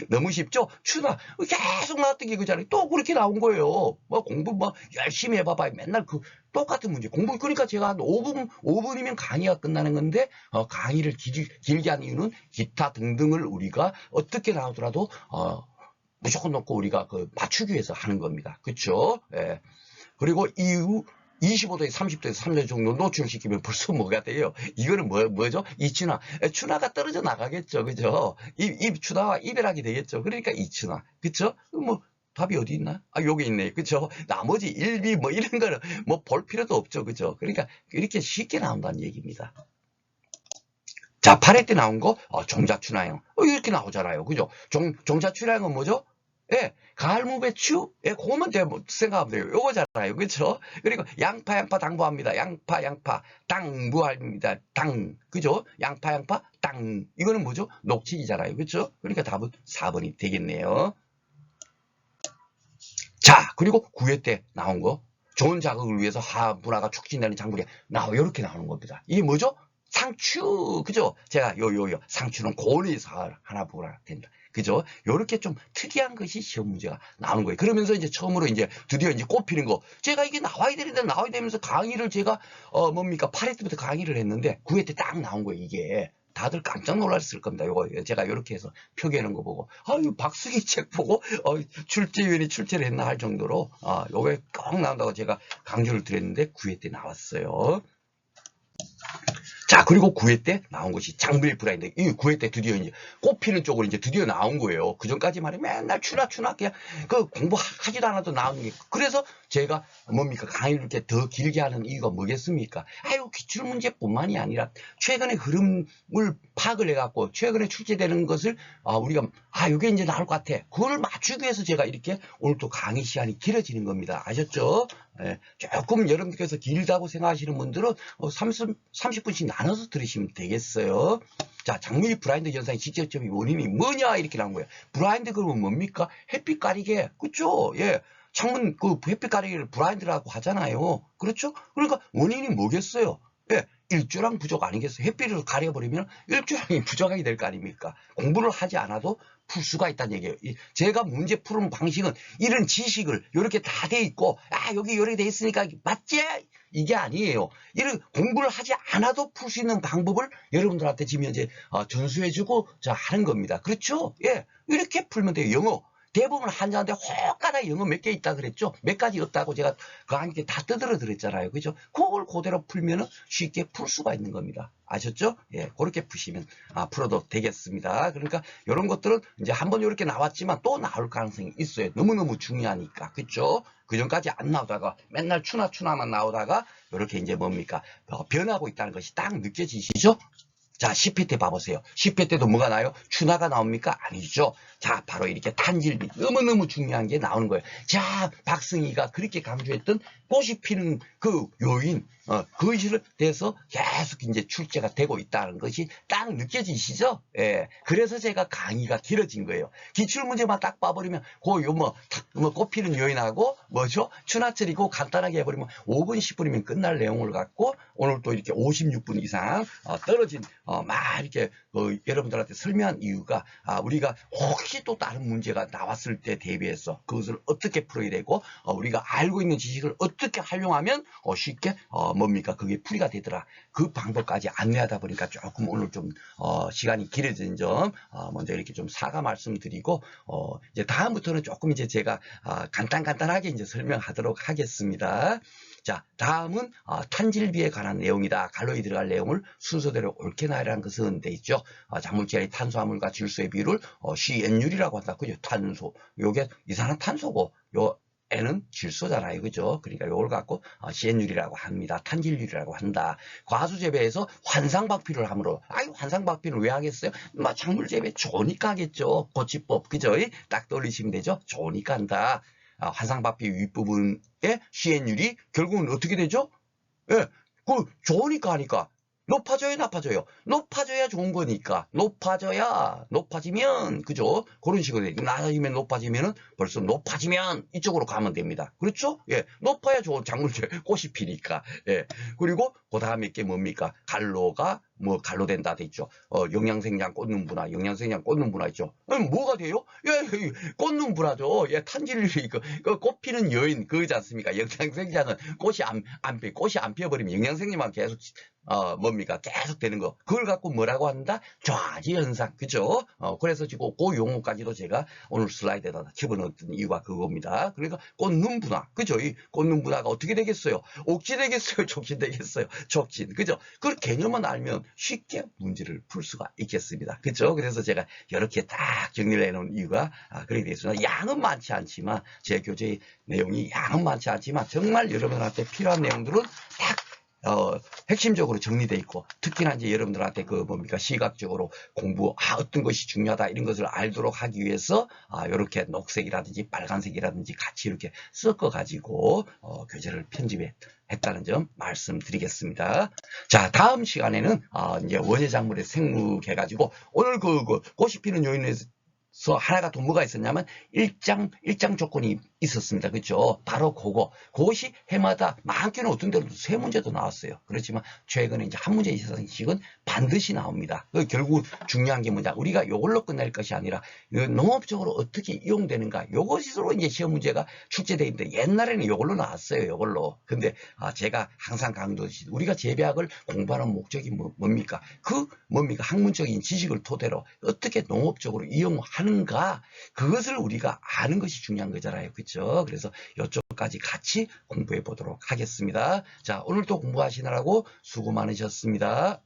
너무 쉽죠? 춘화 계속 나왔던 게 그잖아요. 또 그렇게 나온 거예요. 공부 열심히 해봐봐. 맨날 그 똑같은 문제 공부. 그러니까 제가 한 5분이면 강의가 끝나는 건데 강의를 길게 한 이유는 기타 등등을 우리가 어떻게 나오더라도 무조건 놓고 우리가 맞추기 위해서 하는 겁니다. 그렇죠? 예. 그리고 이후 25도에서 30도에서 3년 정도 노출시키면 벌써 뭐가 돼요? 이거는 뭐죠? 이춘화. 춘화가 떨어져 나가겠죠. 그죠? 춘화와 이별하게 되겠죠. 그러니까 이춘화. 그쵸? 답이 어디 있나? 여기 있네. 그쵸? 나머지 1, 2 이런 거는 볼 필요도 없죠. 그죠? 그러니까 이렇게 쉽게 나온다는 얘기입니다. 자, 8회 때 나온 거, 종자춘화형. 이렇게 나오잖아요. 그죠? 종자춘화형은 뭐죠? 예, 가을무배추? 예, 그것만 생각하면 돼요. 요거잖아요. 그쵸? 그리고 양파 당부합니다. 양파 당부합니다. 그죠? 양파 당. 이거는 뭐죠? 녹책이잖아요. 그쵸? 그러니까 답은 4번이 되겠네요. 자, 그리고 9회 때 나온 거. 좋은 자극을 위해서 하분화가 촉진되는 작물이 이렇게 나오는 겁니다. 이게 뭐죠? 상추. 그죠? 제가 상추는 고온에서 하나 보라 된다. 그죠? 요렇게 좀 특이한 것이 시험 문제가 나오는 거예요. 그러면서 이제 처음으로 드디어 꼽히는 거. 제가 이게 나와야 되면서 강의를 제가 8회 때부터 강의를 했는데 9회 때 딱 나온 거예요, 이게. 다들 깜짝 놀랐을 겁니다. 요거 제가 이렇게 해서 표기하는 거 보고 아유 박승희 책 보고 출제위원이 출제를 했나 할 정도로 요게 꼭 나온다고 제가 강조를 드렸는데 9회 때 나왔어요. 자, 그리고 9회 때 나온 것이 장밀 브라인드. 이 9회 때 드디어 이제 꽃피는 쪽으로 이제 드디어 나온 거예요. 그 전까지 말이야 맨날 추나 그냥 그 공부하지도 않아도 나오는 게. 그래서 제가 뭡니까 강의를 이렇게 더 길게 하는 이유가 뭐겠습니까? 아유 기출 문제뿐만이 아니라 최근의 흐름을 파악을 해갖고 최근에 출제되는 것을 우리가 이게 이제 나올 것 같아. 그걸 맞추기 위해서 제가 이렇게 오늘 또 강의 시간이 길어지는 겁니다. 아셨죠? 예, 조금 여러분께서 길다고 생각하시는 분들은 30분씩 나눠서 들으시면 되겠어요. 자, 장밀 브라인드 현상의 직접적인 원인이 뭐냐 이렇게 나온 거예요. 브라인드 그러면 뭡니까? 햇빛 가리개, 그렇죠? 예, 창문 그 햇빛 가리개를 브라인드라고 하잖아요. 그렇죠? 그러니까 원인이 뭐겠어요? 예, 일조량 부족 아니겠어요? 햇빛을 가려버리면 일조량이 부족하게 될 거 아닙니까? 공부를 하지 않아도 풀 수가 있다는 얘기예요. 제가 문제 푸는 방식은 이런 지식을 이렇게 다 돼 있고 여기 이렇게 돼 있으니까 맞지? 이게 아니에요. 이런 공부를 하지 않아도 풀 수 있는 방법을 여러분들한테 지금 현재 전수해주고 하는 겁니다. 그렇죠? 예, 이렇게 풀면 돼요. 영어. 대부분 한자인데 혹가닥 영어 몇 개 있다 그랬죠? 몇 가지 없다고 제가 그 한개 다 떠들어 드렸잖아요. 그죠? 그걸 그대로 풀면은 쉽게 풀 수가 있는 겁니다. 아셨죠? 예, 그렇게 푸시면 풀어도 되겠습니다. 그러니까 이런 것들은 이제 한번 이렇게 나왔지만 또 나올 가능성이 있어요. 너무너무 중요하니까. 그죠? 그 전까지 안 나오다가 맨날 추나만 나오다가 이렇게 이제 뭡니까? 변하고 있다는 것이 딱 느껴지시죠? 자, 10회 때 봐보세요. 10회 때도 뭐가 나요? 추나가 나옵니까? 아니죠. 자, 바로 이렇게 탄질비. 너무너무 중요한 게 나오는 거예요. 자, 박승희가 그렇게 강조했던 꽃이 피는 그 요인, 그것에 대해서 계속 이제 출제가 되고 있다는 것이 딱 느껴지시죠? 예. 그래서 제가 강의가 길어진 거예요. 기출문제만 딱 봐버리면, 꽃 피는 요인하고, 뭐죠? 추나철이고 간단하게 해버리면 5분, 10분이면 끝날 내용을 갖고, 오늘 또 이렇게 56분 이상 떨어진 막 이렇게 여러분들한테 설명한 이유가 우리가 혹시 또 다른 문제가 나왔을 때 대비해서 그것을 어떻게 풀어야 되고 우리가 알고 있는 지식을 어떻게 활용하면 쉽게 뭡니까 그게 풀이가 되더라. 그 방법까지 안내하다 보니까 조금 오늘 좀 시간이 길어진 점 먼저 이렇게 좀 사과 말씀드리고 이제 다음부터는 조금 이제 제가 간단하게 이제 설명하도록 하겠습니다. 자, 다음은 탄질비에 관한 내용이다. 갈로이 들어갈 내용을 순서대로 옳게 나열한 것은 돼 있죠. 작물질의 탄수화물과 질소의 비율을 CN율이라고 한다. 그죠? 탄소. 요게 이산화탄소고 요 N은 질소잖아요. 그죠? 그러니까 요걸 갖고 CN율이라고 합니다. 탄질률이라고 한다. 과수재배에서 환상박피를 함으로 환상박피를 왜 하겠어요? 작물재배 좋으니까 하겠죠. 고치법. 그죠? 딱 떠올리시면 되죠? 좋으니까 한다. 환상박피 윗부분의 CN율이 결국은 어떻게 되죠? 예, 좋으니까 하니까 높아져요, 나빠져요? 높아져야 좋은 거니까 높아지면 그죠? 그런 식으로 낮아지면 높아지면은 벌써 높아지면 이쪽으로 가면 됩니다. 그렇죠? 예, 높아야 좋은 작물들 꽃이 피니까. 예, 그리고 그 다음에 게 뭡니까? 갈로가 갈로 된다 돼 있죠. 영양생장 꽂는 분화, 영양생장 꽂는 분화 있죠. 뭐가 돼요? 예, 꽂는 분화죠. 예, 탄질률이 꽃 피는 여인 그거지 않습니까? 영양생장은 꽃이 안 피어버리면 영양생장만 계속 뭡니까? 계속 되는 거. 그걸 갖고 뭐라고 한다? 좌지 현상. 그죠? 그래서 지금 그 용어까지도 제가 오늘 슬라이드에다 집어넣었던 이유가 그겁니다. 그러니까 꽂는 분화. 그죠? 이 꽂는 분화가 어떻게 되겠어요? 옥지 되겠어요? 촉진 되겠어요? 촉진. 그죠? 그 개념만 알면 쉽게 문제를 풀 수가 있겠습니다. 그죠? 그래서 제가 이렇게 딱 정리를 해놓은 이유가 그렇게 되겠습니다. 양은 많지 않지만 제 교재의 내용이 양은 많지 않지만 정말 여러분한테 필요한 내용들은 딱 핵심적으로 정리되어 있고 특히나 이제 여러분들한테 시각적으로 공부 어떤 것이 중요하다 이런 것을 알도록 하기 위해서 이렇게 녹색이라든지 빨간색이라든지 같이 이렇게 섞어 가지고 교재를 편집해 했다는 점 말씀드리겠습니다. 자, 다음 시간에는 이제 원예작물의 생물 해가지고 오늘 꽃이 피는 요인에서 하나가 또 뭐가 있었냐면 일장 조건이 있었습니다. 그렇죠? 바로 그것이 해마다 많게는 어떤 데는 세 문제도 나왔어요. 그렇지만 최근에 이제 한 문제 이상씩은 반드시 나옵니다. 결국 중요한 게 뭐냐? 우리가 이걸로 끝날 것이 아니라 농업적으로 어떻게 이용되는가? 이것으로 이제 시험 문제가 출제되어 있는데 옛날에는 이걸로 나왔어요. 이걸로. 근데 제가 항상 강조하듯이 우리가 재배학을 공부하는 목적이 뭡니까? 뭡니까? 학문적인 지식을 토대로 어떻게 농업적으로 이용하는가? 그것을 우리가 아는 것이 중요한 거잖아요. 그렇죠? 그래서 이쪽까지 같이 공부해 보도록 하겠습니다. 자, 오늘도 공부하시느라고 수고 많으셨습니다.